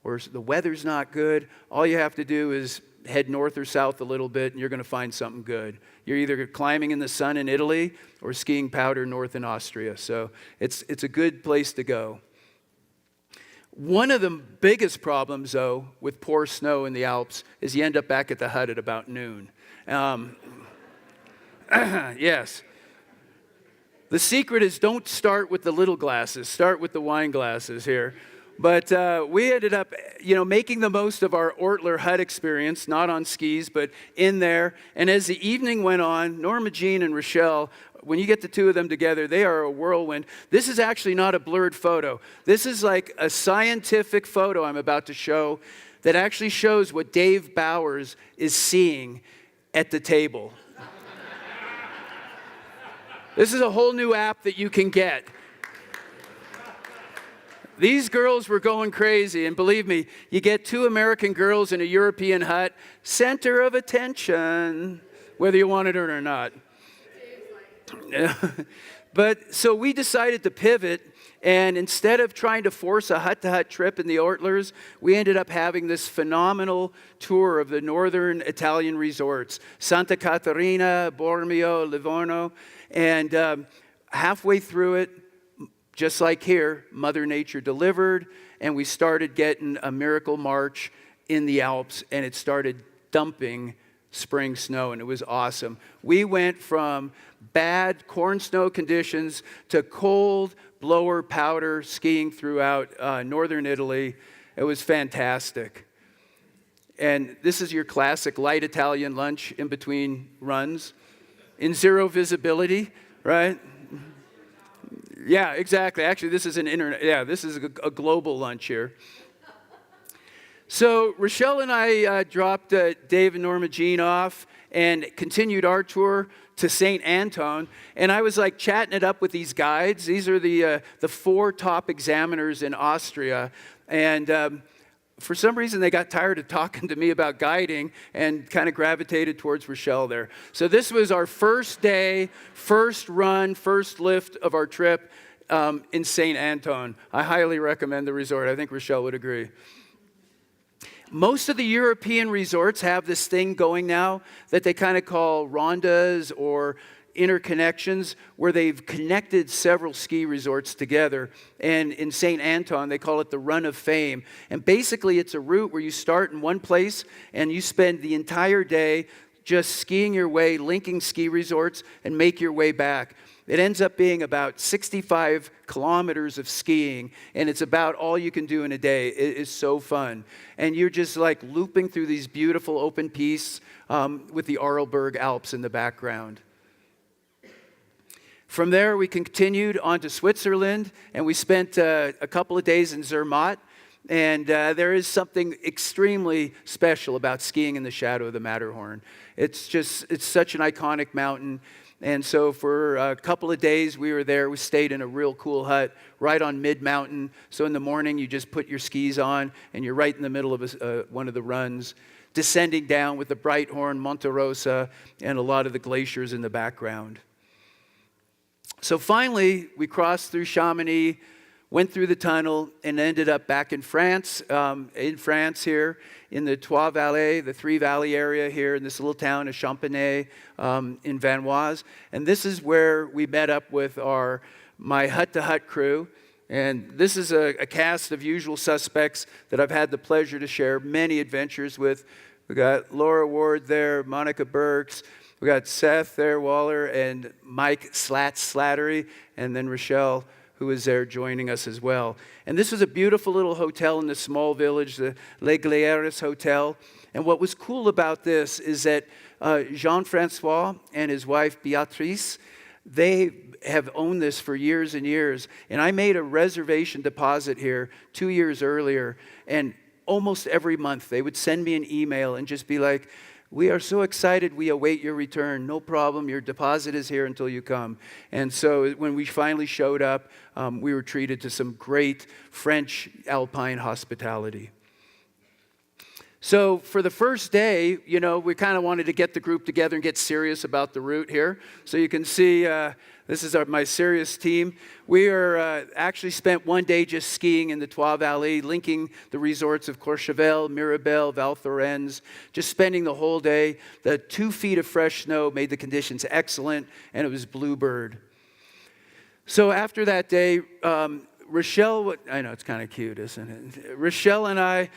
or the weather's not good, all you have to do is head north or south a little bit and you're going to find something good. You're either climbing in the sun in Italy or skiing powder north in Austria. So it's a good place to go. One of the biggest problems, though, with poor snow in the Alps is you end up back at the hut at about noon. Yes. The secret is don't start with the little glasses. Start with the wine glasses here. But we ended up, making the most of our Ortler hut experience, not on skis, but in there. And as the evening went on, Norma Jean and Rochelle, when you get the two of them together, they are a whirlwind. This is actually not a blurred photo. This is like a scientific photo I'm about to show that actually shows what Dave Bowers is seeing at the table. This is a whole new app that you can get. These girls were going crazy, and believe me, you get two American girls in a European hut, center of attention, whether you want it or not. But so we decided to pivot, and instead of trying to force a hut-to-hut trip in the Ortlers, we ended up having this phenomenal tour of the northern Italian resorts, Santa Caterina, Bormio, Livorno, and halfway through it, just like here, Mother Nature delivered, and we started getting a miracle March in the Alps, and it started dumping spring snow, and it was awesome. We went from bad corn snow conditions to cold blower powder skiing throughout northern Italy. It was fantastic. And this is your classic light Italian lunch in between runs, in zero visibility, right? Yeah, exactly. Actually, this is this is a global lunch here. So Rochelle and I dropped Dave and Norma Jean off and continued our tour to St. Anton. And I was like chatting it up with these guides. These are the 4 top examiners in Austria. And for some reason, they got tired of talking to me about guiding and kind of gravitated towards Rochelle there. So this was our first day, first run, first lift of our trip in St. Anton. I highly recommend the resort. I think Rochelle would agree. Most of the European resorts have this thing going now that they kind of call rondas or interconnections, where they've connected several ski resorts together. And in St. Anton, they call it the Run of Fame. And basically, it's a route where you start in one place and you spend the entire day just skiing your way, linking ski resorts, and make your way back. It ends up being about 65 kilometers of skiing, and it's about all you can do in a day. It is so fun. And you're just like looping through these beautiful open pistes with the Arlberg Alps in the background. From there, we continued on to Switzerland, and we spent a couple of days in Zermatt. And there is something extremely special about skiing in the shadow of the Matterhorn. It's such an iconic mountain. And so for a couple of days we were there. We stayed in a real cool hut right on mid-mountain. So in the morning you just put your skis on and you're right in the middle of one of the runs, descending down with the Breithorn, Monte Rosa, and a lot of the glaciers in the background. So finally we crossed through Chamonix, went through the tunnel, and ended up back in France here, in the Trois Vallées, the Three Valley area here in this little town of Champagney in Vanoise. And this is where we met up with my hut-to-hut crew. And this is a cast of usual suspects that I've had the pleasure to share many adventures with. We got Laura Ward there, Monica Burks, we got Seth there, Waller, and Mike Slattery, and then Rochelle, who was there joining us as well. And this was a beautiful little hotel in this small village, the Les Glaciers Hotel. And what was cool about this is that Jean-Francois and his wife Beatrice, they have owned this for years and years. And I made a reservation deposit here 2 years earlier, and almost every month they would send me an email and just be like, "We are so excited, we await your return. No problem, your deposit is here until you come." And so when we finally showed up, we were treated to some great French alpine hospitality. So for the first day, we kind of wanted to get the group together and get serious about the route here. So you can see this is my serious team. We actually spent one day just skiing in the Trois Vallées, linking the resorts of Courchevel, Mirabel, Val Thorens, just spending the whole day. The 2 feet of fresh snow made the conditions excellent, and it was bluebird. So after that day, Rochelle, I know it's kind of cute, isn't it? Rochelle and I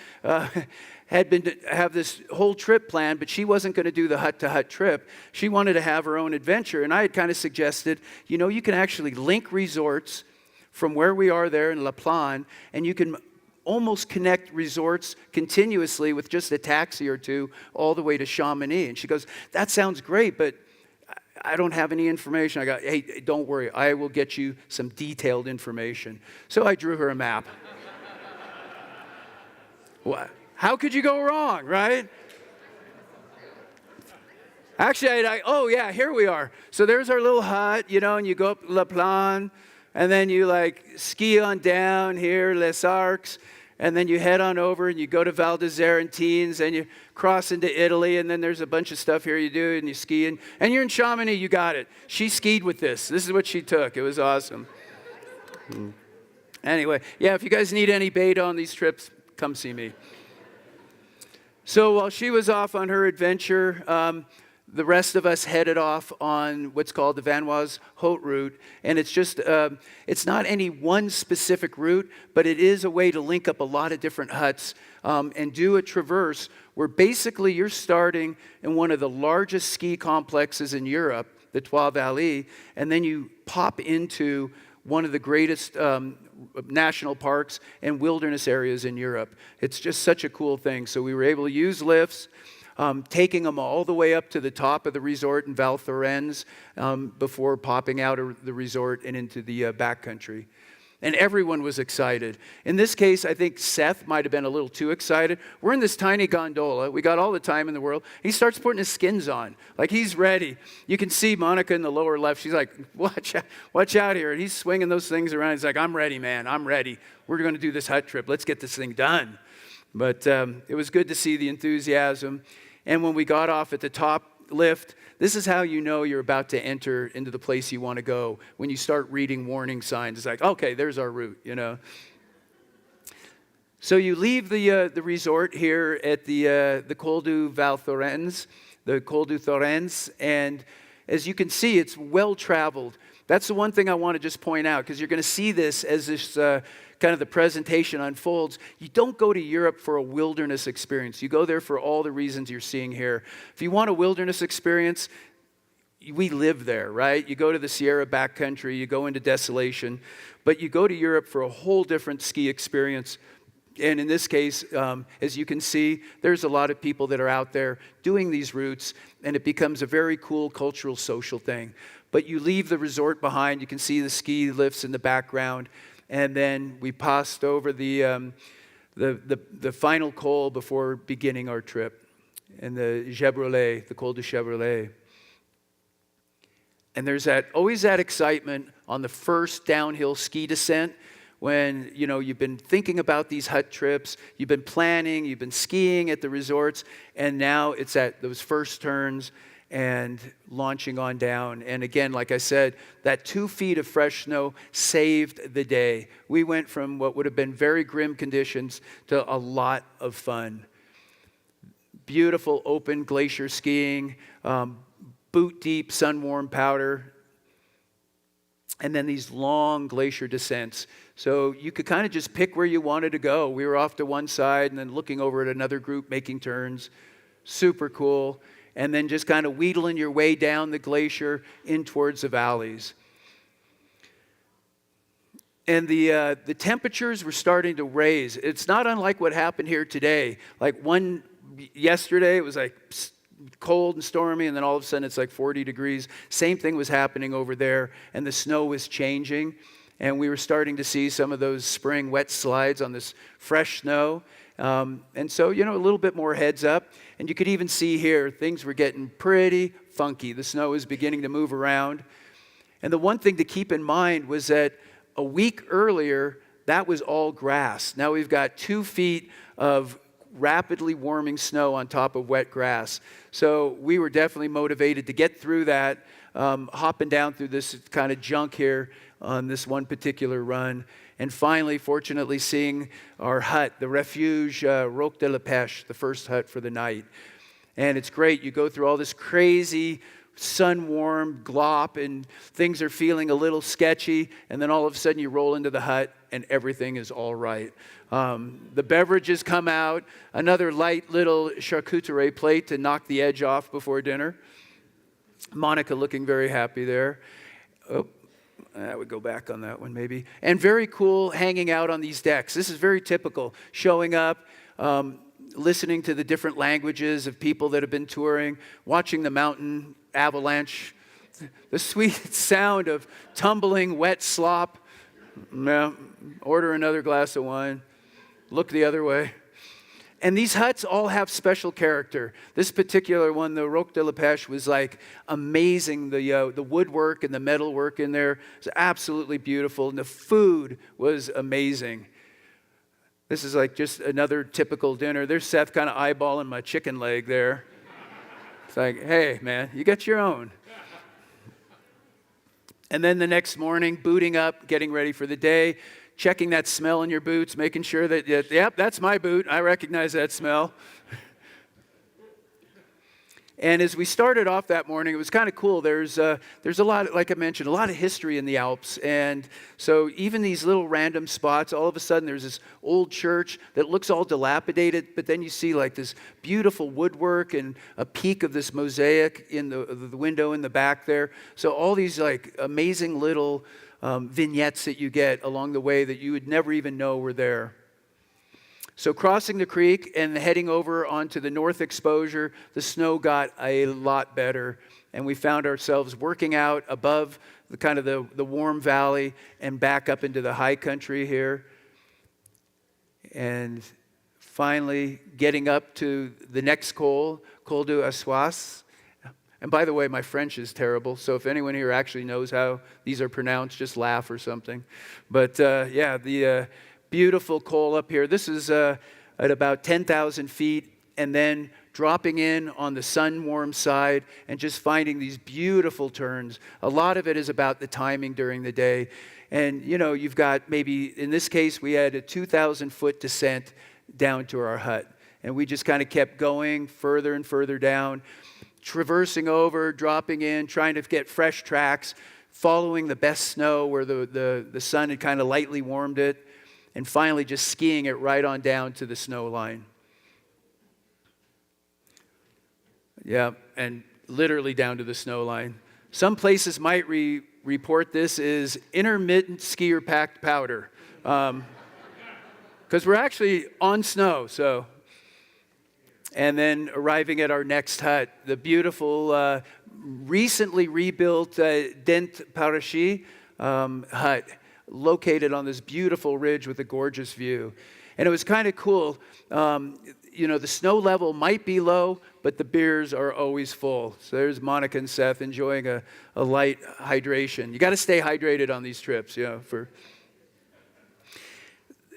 have this whole trip planned, but she wasn't going to do the hut-to-hut trip. She wanted to have her own adventure, and I had kind of suggested, you can actually link resorts from where we are there in La Plagne, and you can almost connect resorts continuously with just a taxi or two all the way to Chamonix. And she goes, "That sounds great, but I don't have any information." I go, "Hey, don't worry. I will get you some detailed information." So I drew her a map. What? How could you go wrong, right? Actually, oh yeah, here we are. So there's our little hut, and you go up La Plagne, and then you ski on down here, Les Arcs, and then you head on over and you go to Val des Arentines, and you cross into Italy, and then there's a bunch of stuff here you do, and you ski, and you're in Chamonix, you got it. She skied with this. This is what she took. It was awesome. Anyway, yeah, if you guys need any bait on these trips, come see me. So while she was off on her adventure, the rest of us headed off on what's called the Vanoise Haute Route. And it's just, it's not any one specific route, but it is a way to link up a lot of different huts and do a traverse where basically you're starting in one of the largest ski complexes in Europe, the Trois Vallées, and then you pop into one of the greatest national parks and wilderness areas in Europe. It's just such a cool thing. So we were able to use lifts, taking them all the way up to the top of the resort in Val Thorens before popping out of the resort and into the backcountry. And everyone was excited. In this case, I think Seth might have been a little too excited. We're in this tiny gondola. We got all the time in the world. He starts putting his skins on. Like he's ready. You can see Monica in the lower left. She's like, watch out here. And he's swinging those things around. He's like, "I'm ready, man. I'm ready. We're going to do this hut trip. Let's get this thing done." But it was good to see the enthusiasm. And when we got off at the top lift, this is how you know you're about to enter into the place you want to go. When you start reading warning signs, it's like, okay, there's our route, So you leave the resort here at the Col du Val Thorens, the Col du Thorens, and as you can see, it's well traveled. That's the one thing I want to just point out, because you're going to see this as this kind of the presentation unfolds. You don't go to Europe for a wilderness experience. You go there for all the reasons you're seeing here. If you want a wilderness experience, we live there, right? You go to the Sierra backcountry, you go into desolation, but you go to Europe for a whole different ski experience. And in this case, as you can see, there's a lot of people that are out there doing these routes, and it becomes a very cool cultural, social thing. But you leave the resort behind. You can see the ski lifts in the background. And then we passed over the final col before beginning our trip, and the Chevrolet, the Col de Chevrolet. And there's always that excitement on the first downhill ski descent when, you've been thinking about these hut trips, you've been planning, you've been skiing at the resorts, and now it's at those first turns and launching on down. And again, like I said, that 2 feet of fresh snow saved the day. We went from what would have been very grim conditions to a lot of fun. Beautiful open glacier skiing, boot-deep, sun-warmed powder, and then these long glacier descents. So you could kind of just pick where you wanted to go. We were off to one side and then looking over at another group making turns. Super cool. And then just kind of wheedling your way down the glacier in towards the valleys. And the temperatures were starting to raise. It's not unlike what happened here today. Yesterday it was like cold and stormy, and then all of a sudden it's like 40 degrees. Same thing was happening over there, and the snow was changing, and we were starting to see some of those spring wet slides on this fresh snow. And so, a little bit more heads up, and you could even see here, things were getting pretty funky. The snow was beginning to move around. And the one thing to keep in mind was that a week earlier, that was all grass. Now we've got 2 feet of rapidly warming snow on top of wet grass. So we were definitely motivated to get through that, hopping down through this kind of junk here on this one particular run. And finally, fortunately, seeing our hut, the Refuge Roque de la Pêche, the first hut for the night. And it's great. You go through all this crazy sun-warmed glop, and things are feeling a little sketchy, and then all of a sudden you roll into the hut, and everything is all right. The beverages come out, another light little charcuterie plate to knock the edge off before dinner. Monica looking very happy there. Oh, I would go back on that one maybe. And very cool hanging out on these decks. This is very typical, showing up, listening to the different languages of people that have been touring, watching the mountain avalanche, the sweet sound of tumbling wet slop. Yeah, order another glass of wine, look the other way. And these huts all have special character. This particular one, the Roque de la Pêche, was like amazing. The woodwork and the metalwork in there was absolutely beautiful, and the food was amazing. This is like just another typical dinner. There's Seth kind of eyeballing my chicken leg there. It's like, hey, man, you got your own. And then the next morning, booting up, getting ready for the day, checking that smell in your boots, making sure that, yep, that's my boot. I recognize that smell. And as we started off that morning, it was kind of cool. There's a lot, like I mentioned, a lot of history in the Alps. And so even these little random spots, all of a sudden there's this old church that looks all dilapidated, but then you see like this beautiful woodwork and a peak of this mosaic in the window in the back there. So all these like amazing little vignettes that you get along the way that you would never even know were there. So crossing the creek and heading over onto the north exposure, the snow got a lot better, and we found ourselves working out above the kind of the warm valley and back up into the high country here. And finally getting up to the next Col du Assois. And by the way, my French is terrible, so if anyone here actually knows how these are pronounced, just laugh or something. But the beautiful col up here. This is at about 10,000 feet, and then dropping in on the sun-warm side and just finding these beautiful turns. A lot of it is about the timing during the day. And, you've got maybe, in this case, we had a 2,000-foot descent down to our hut. And we just kind of kept going further and further down, traversing over, dropping in, trying to get fresh tracks, following the best snow where the sun had kind of lightly warmed it, and finally just skiing it right on down to the snow line. Yeah, and literally down to the snow line. Some places might report this as intermittent skier packed powder. Because we're actually on snow, so. And then arriving at our next hut, the beautiful, recently rebuilt Dent Parachi hut, located on this beautiful ridge with a gorgeous view. And it was kind of cool. The snow level might be low, but the beers are always full. So there's Monica and Seth enjoying a light hydration. You got to stay hydrated on these trips,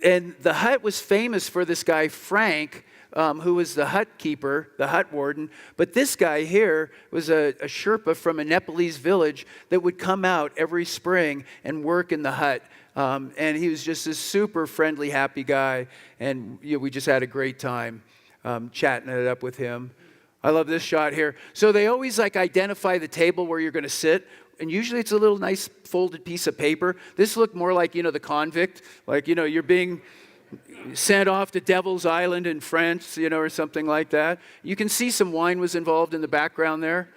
And the hut was famous for this guy, Frank, who was the hut keeper, the hut warden. But this guy here was a Sherpa from a Nepalese village that would come out every spring and work in the hut. And he was just a super friendly, happy guy. And we just had a great time chatting it up with him. I love this shot here. So they always identify the table where you're going to sit. And usually it's a little nice folded piece of paper. This looked more like, the convict. You're being sent off to Devil's Island in France, or something like that. You can see some wine was involved in the background there.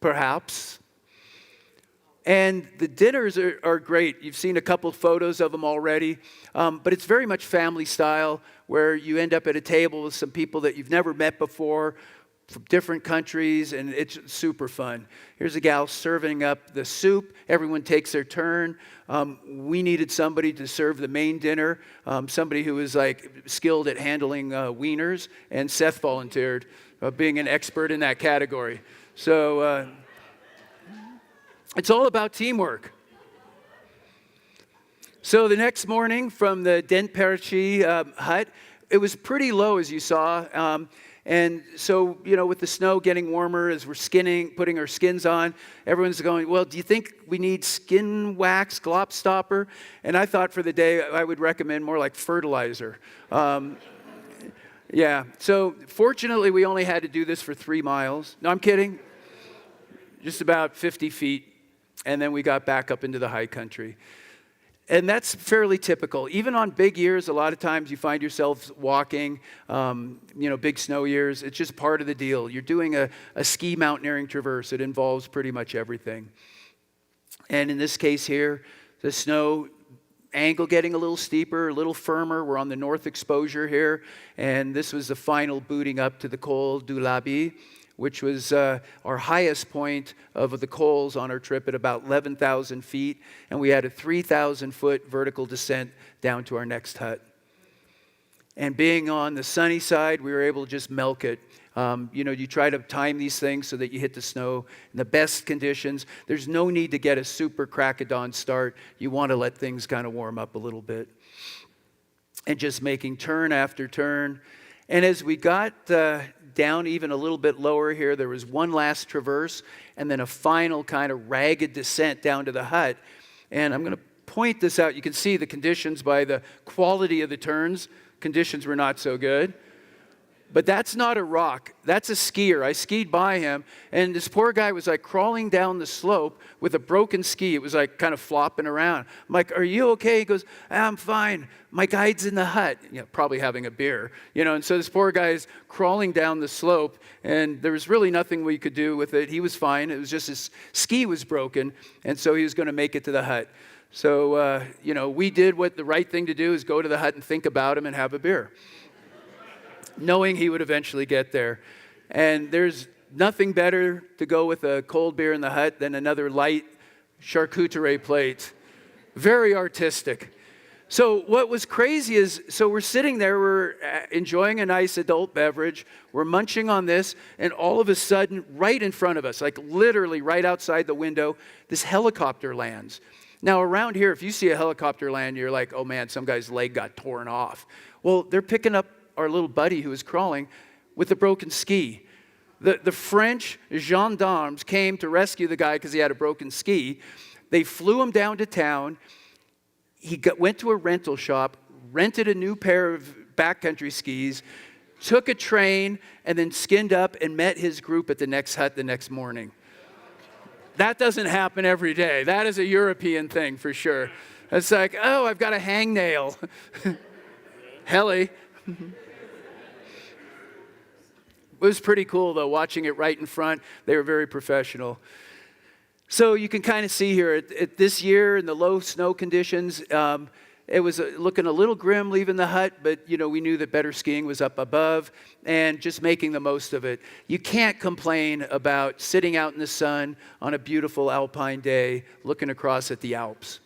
Perhaps. And the dinners are great. You've seen a couple photos of them already. But it's very much family style, where you end up at a table with some people that you've never met before, from different countries, and it's super fun. Here's a gal serving up the soup. Everyone takes their turn. We needed somebody to serve the main dinner, somebody who was skilled at handling wieners, and Seth volunteered, being an expert in that category. So it's all about teamwork. So the next morning from the Dent Parachi hut, it was pretty low, as you saw. And so, with the snow getting warmer as we're putting our skins on, everyone's going, well, do you think we need skin wax, glop stopper? And I thought for the day, I would recommend more like fertilizer. So fortunately, we only had to do this for 3 miles. No, I'm kidding. Just about 50 feet. And then we got back up into the high country. And that's fairly typical. Even on big years, a lot of times you find yourself walking, big snow years. It's just part of the deal. You're doing a ski mountaineering traverse. It involves pretty much everything. And in this case here, the snow angle getting a little steeper, a little firmer. We're on the north exposure here. And this was the final booting up to the Col du Labi, which was our highest point of the cols on our trip at about 11,000 feet. And we had a 3,000-foot vertical descent down to our next hut. And being on the sunny side, we were able to just milk it. You try to time these things so that you hit the snow in the best conditions. There's no need to get a super crack of dawn start. You want to let things kind of warm up a little bit. And just making turn after turn. And as we got down even a little bit lower here, there was one last traverse and then a final kind of ragged descent down to the hut. And I'm going to point this out. You can see the conditions by the quality of the turns. Conditions were not so good. But that's not a rock. That's a skier. I skied by him, and this poor guy was crawling down the slope with a broken ski. It was kind of flopping around. I'm like, "Are you okay?" He goes, "I'm fine. My guide's in the hut." Probably having a beer. And so this poor guy's crawling down the slope, and there was really nothing we could do with it. He was fine. It was just his ski was broken, and so he was going to make it to the hut. So, we did what the right thing to do is go to the hut and think about him and have a beer, knowing he would eventually get there. And there's nothing better to go with a cold beer in the hut than another light charcuterie plate. Very artistic. So what was crazy is, so we're sitting there, we're enjoying a nice adult beverage, we're munching on this, and all of a sudden, right in front of us, literally right outside the window, this helicopter lands. Now around here, if you see a helicopter land, you're like, oh man, some guy's leg got torn off. Well, they're picking up our little buddy who was crawling with a broken ski. The French gendarmes came to rescue the guy because he had a broken ski. They flew him down to town. He went to a rental shop, rented a new pair of backcountry skis, took a train, and then skinned up and met his group at the next hut the next morning. That doesn't happen every day. That is a European thing for sure. It's like, oh, I've got a hangnail. Heli. It was pretty cool, though, watching it right in front. They were very professional. So you can kind of see here at this year in the low snow conditions, it was looking a little grim leaving the hut, but we knew that better skiing was up above and just making the most of it. You can't complain about sitting out in the sun on a beautiful alpine day looking across at the Alps.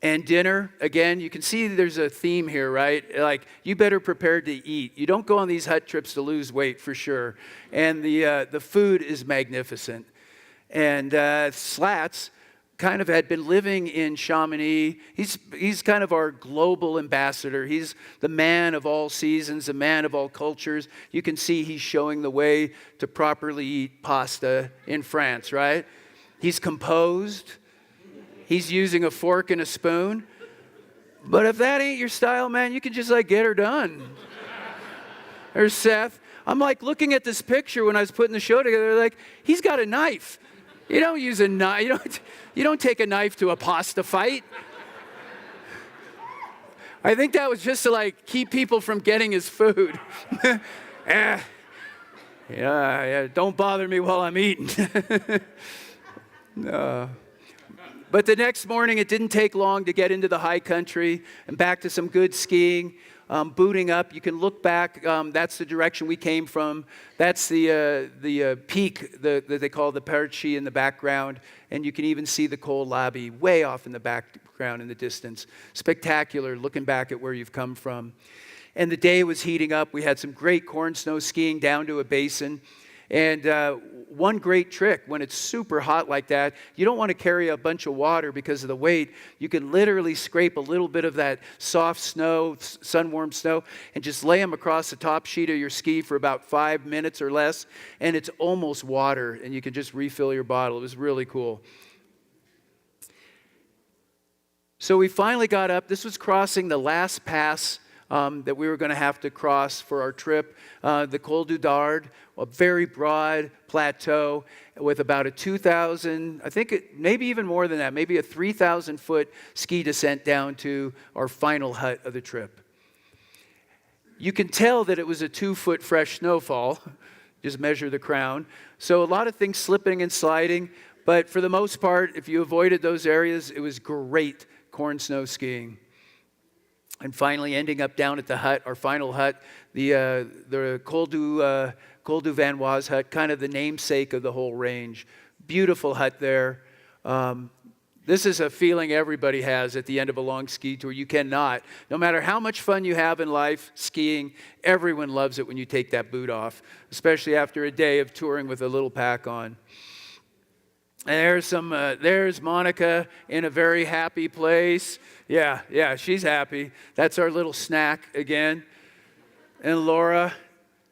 And dinner, again, you can see there's a theme here, right? Like, you better prepare to eat. You don't go on these hut trips to lose weight, for sure. And the food is magnificent. And Slats kind of had been living in Chamonix. He's kind of our global ambassador. He's the man of all seasons, the man of all cultures. You can see he's showing the way to properly eat pasta in France, right? He's composed. He's using a fork and a spoon. But if that ain't your style, man, you can just get her done. There's Seth. I'm looking at this picture when I was putting the show together, he's got a knife. You don't use a knife. You don't take a knife to a pasta fight. I think that was just to keep people from getting his food. Yeah, don't bother me while I'm eating. No. But the next morning, it didn't take long to get into the high country and back to some good skiing. Booting up, you can look back. That's the direction we came from. That's the peak that they call the Perchi in the background. And you can even see the Col Labi way off in the background in the distance. Spectacular looking back at where you've come from. And the day was heating up. We had some great corn snow skiing down to a basin. And one great trick, when it's super hot like that, you don't want to carry a bunch of water because of the weight. You can literally scrape a little bit of that soft snow, sun-warmed snow, and just lay them across the top sheet of your ski for about 5 minutes or less, and it's almost water, and you can just refill your bottle. It was really cool. So we finally got up. This was crossing the last pass that we were going to have to cross for our trip, the Col du Dard, a very broad plateau with about a 2,000, maybe even more than that, maybe a 3,000-foot ski descent down to our final hut of the trip. You can tell that it was a 2-foot fresh snowfall. Just measure the crown. So a lot of things slipping and sliding, but for the most part, if you avoided those areas, it was great corn snow skiing. And finally ending up down at the hut, our final hut, the Col du Vanoise hut, kind of the namesake of the whole range. Beautiful hut there. This is a feeling everybody has at the end of a long ski tour. You cannot, no matter how much fun you have in life skiing, everyone loves it when you take that boot off, especially after a day of touring with a little pack on. And there's Monica in a very happy place. Yeah, she's happy. That's our little snack again. And Laura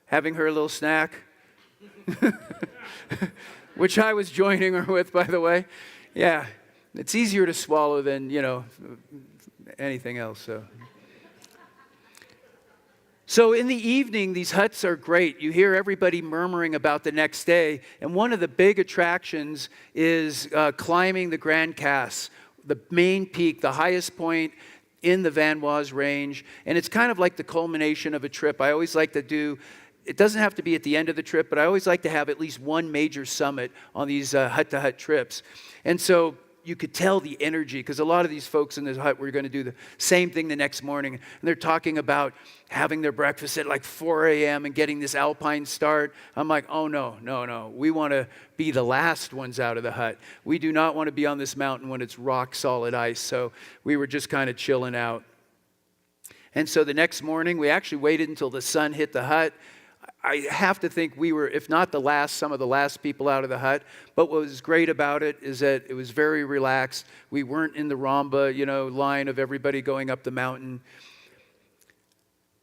having her little snack, which I was joining her with, by the way. Yeah, it's easier to swallow than, anything else, So in the evening, these huts are great. You hear everybody murmuring about the next day. And one of the big attractions is climbing the Grand Casse, the main peak, the highest point in the Vanoise range. And it's kind of like the culmination of a trip. I always like to do, it doesn't have to be at the end of the trip, but I always like to have at least one major summit on these hut-to-hut trips. And so you could tell the energy, because a lot of these folks in this hut were going to do the same thing the next morning. And they're talking about having their breakfast at 4 a.m. and getting this alpine start. I'm like, oh, no. We want to be the last ones out of the hut. We do not want to be on this mountain when it's rock solid ice. So we were just kind of chilling out. And so the next morning, we actually waited until the sun hit the hut. I have to think we were, if not the last, some of the last people out of the hut. But what was great about it is that it was very relaxed. We weren't in the Ramba, line of everybody going up the mountain.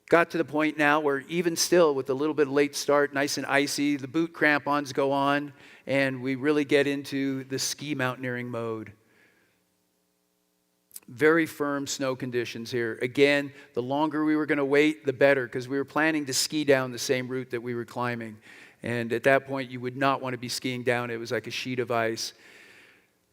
Got to the point now where even still, with a little bit of late start, nice and icy, the boot crampons go on, and we really get into the ski mountaineering mode. Very firm snow conditions here. Again, the longer we were going to wait, the better, because we were planning to ski down the same route that we were climbing. And at that point, you would not want to be skiing down. It was like a sheet of ice.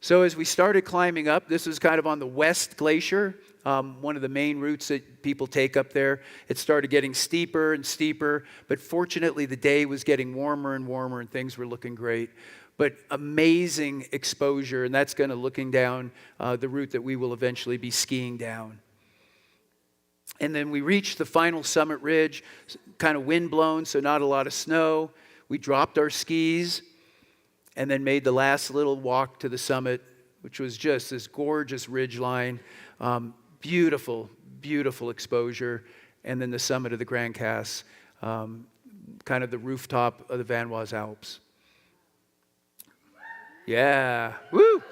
So as we started climbing up, this was kind of on the West Glacier, one of the main routes that people take up there. It started getting steeper and steeper, but fortunately the day was getting warmer and warmer and things were looking great. but amazing exposure, and that's going to looking down the route that we will eventually be skiing down. And then we reached the final summit ridge, kind of wind-blown, so not a lot of snow. We dropped our skis and then made the last little walk to the summit, which was just this gorgeous ridge line. Beautiful, beautiful exposure. And then the summit of the Grand Casse, kind of the rooftop of the Vanoise Alps. Yeah, woo!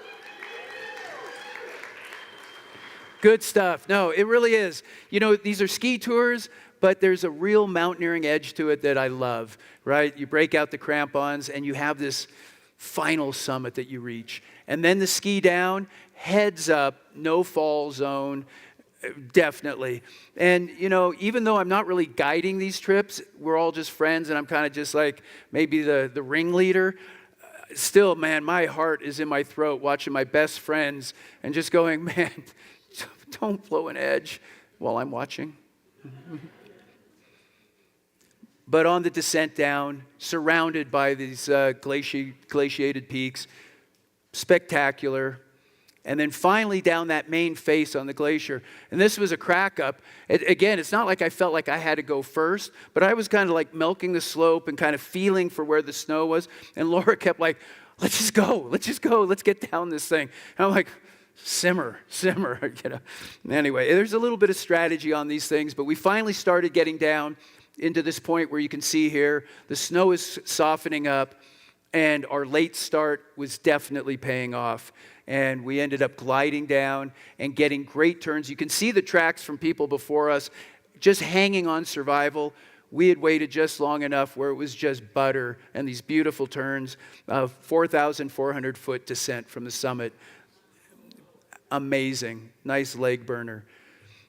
Good stuff. No, it really is. You know, these are ski tours, but there's a real mountaineering edge to it that I love, right? You break out the crampons and you have this final summit that you reach. And then the ski down, heads up, no fall zone, definitely. And, you know, even though I'm not really guiding these trips, we're all just friends and I'm kind of just like maybe the ringleader. Still, man, my heart is in my throat watching my best friends and just going, man, don't blow an edge while I'm watching. But on the descent down, surrounded by these glaciated peaks, spectacular. And then finally down that main face on the glacier. And this was a crack up. Again, it's not like I felt like I had to go first, but I was kind of like milking the slope and kind of feeling for where the snow was. And Laura kept like, let's just go, let's get down this thing. And I'm like, simmer, you know. Anyway, there's a little bit of strategy on these things, but we finally started getting down into this point where you can see here, the snow is softening up, and our late start was definitely paying off. And we ended up gliding down and getting great turns. You can see the tracks from people before us just hanging on survival. We had waited just long enough where it was just butter and these beautiful turns, 4,400 foot descent from the summit. Amazing, nice leg burner.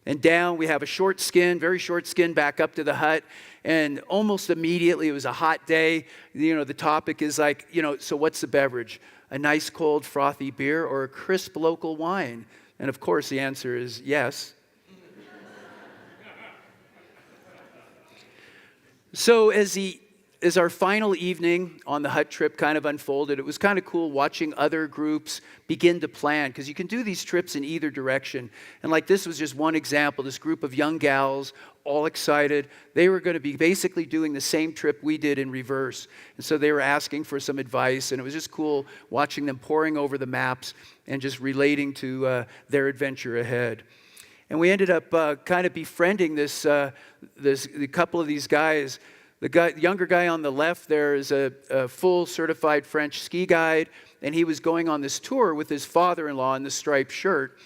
And down we have a short skin, very short skin back up to the hut. And almost immediately, it was a hot day. You know, the topic is like, you know, so what's the beverage? A nice cold frothy beer or a crisp local wine? And of course the answer is yes. So as our final evening on the hut trip kind of unfolded, it was kind of cool watching other groups begin to plan, because you can do these trips in either direction. And like this was just one example, this group of young gals, all excited. They were going to be basically doing the same trip we did in reverse. And so they were asking for some advice, and it was just cool watching them poring over the maps and just relating to their adventure ahead. And we ended up kind of befriending the couple of these guys. The younger guy on the left there is a full certified French ski guide, and he was going on this tour with his father-in-law in the striped shirt.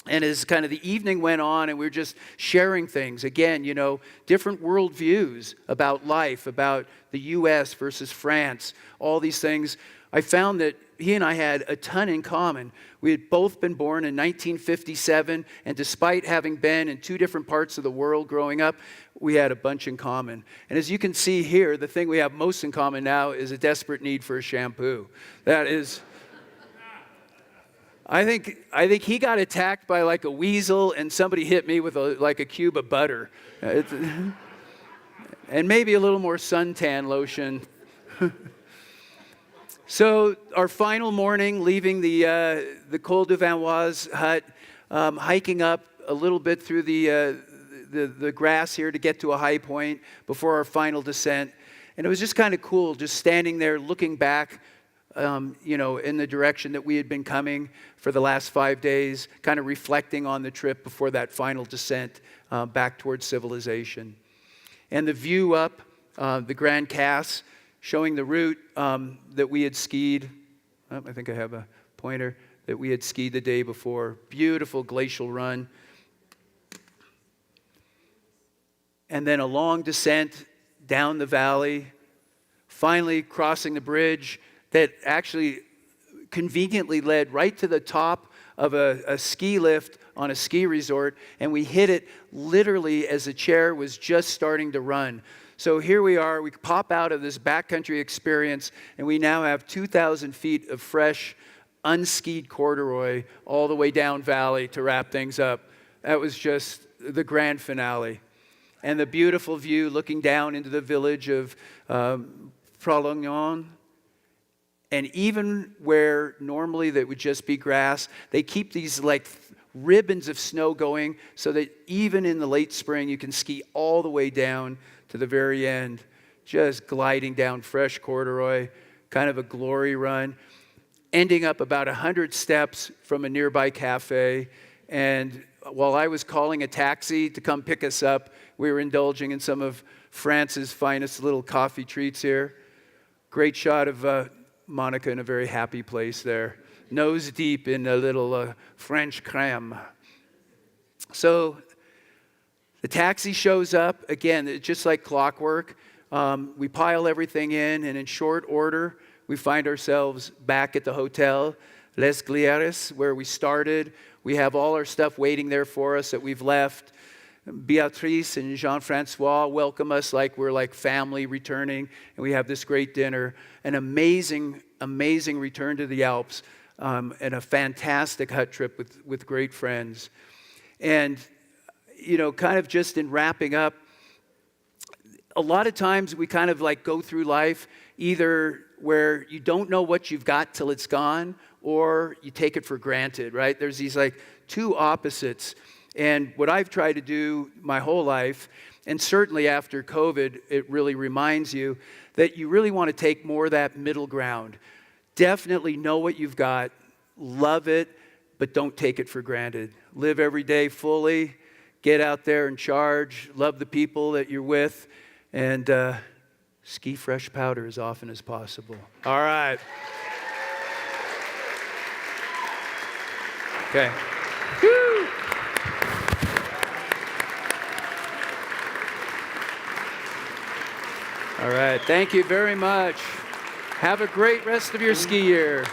And as kind of the evening went on and we were just sharing things, again, you know, different worldviews about life, about the U.S. versus France, all these things, I found that he and I had a ton in common. We had both been born in 1957, and despite having been in two different parts of the world growing up, we had a bunch in common. And as you can see here, the thing we have most in common now is a desperate need for a shampoo. That is... I think he got attacked by like a weasel, and somebody hit me with like a cube of butter. And maybe a little more suntan lotion. So our final morning, leaving the Col de Vanoise hut, hiking up a little bit through the grass here to get to a high point before our final descent. And it was just kind of cool, just standing there looking back, you know, in the direction that we had been coming for the last 5 days, kind of reflecting on the trip before that final descent back towards civilization. And the view up the Grand Casse, showing the route that we had skied. I think I have a pointer that we had skied the day before. Beautiful glacial run. And then a long descent down the valley, finally crossing the bridge that actually conveniently led right to the top of a ski lift on a ski resort, and we hit it literally as the chair was just starting to run. So here we are, we pop out of this backcountry experience, and we now have 2,000 feet of fresh, unskied corduroy all the way down valley to wrap things up. That was just the grand finale. And the beautiful view looking down into the village of Prolognon. And even where normally that would just be grass, they keep these like ribbons of snow going so that even in the late spring, you can ski all the way down to the very end, just gliding down fresh corduroy, kind of a glory run, ending up about 100 steps from a nearby cafe. And while I was calling a taxi to come pick us up, we were indulging in some of France's finest little coffee treats here. Great shot of Monica in a very happy place there, nose deep in a little French creme. So the taxi shows up. Again, it's just like clockwork. We pile everything in, and in short order, we find ourselves back at the hotel, Les Glieres, where we started. We have all our stuff waiting there for us that we've left. Beatrice and Jean-Francois welcome us like we're like family returning, and we have this great dinner. An amazing, amazing return to the Alps, and a fantastic hut trip with great friends. And, you know, kind of just in wrapping up, a lot of times we kind of like go through life either where you don't know what you've got till it's gone, or you take it for granted, right? There's these like two opposites. And what I've tried to do my whole life, and certainly after COVID, it really reminds you that you really want to take more of that middle ground. Definitely know what you've got, love it, but don't take it for granted. Live every day fully, get out there and charge, love the people that you're with, and ski fresh powder as often as possible. All right. Okay. Woo! All right, thank you very much. Have a great rest of your ski year.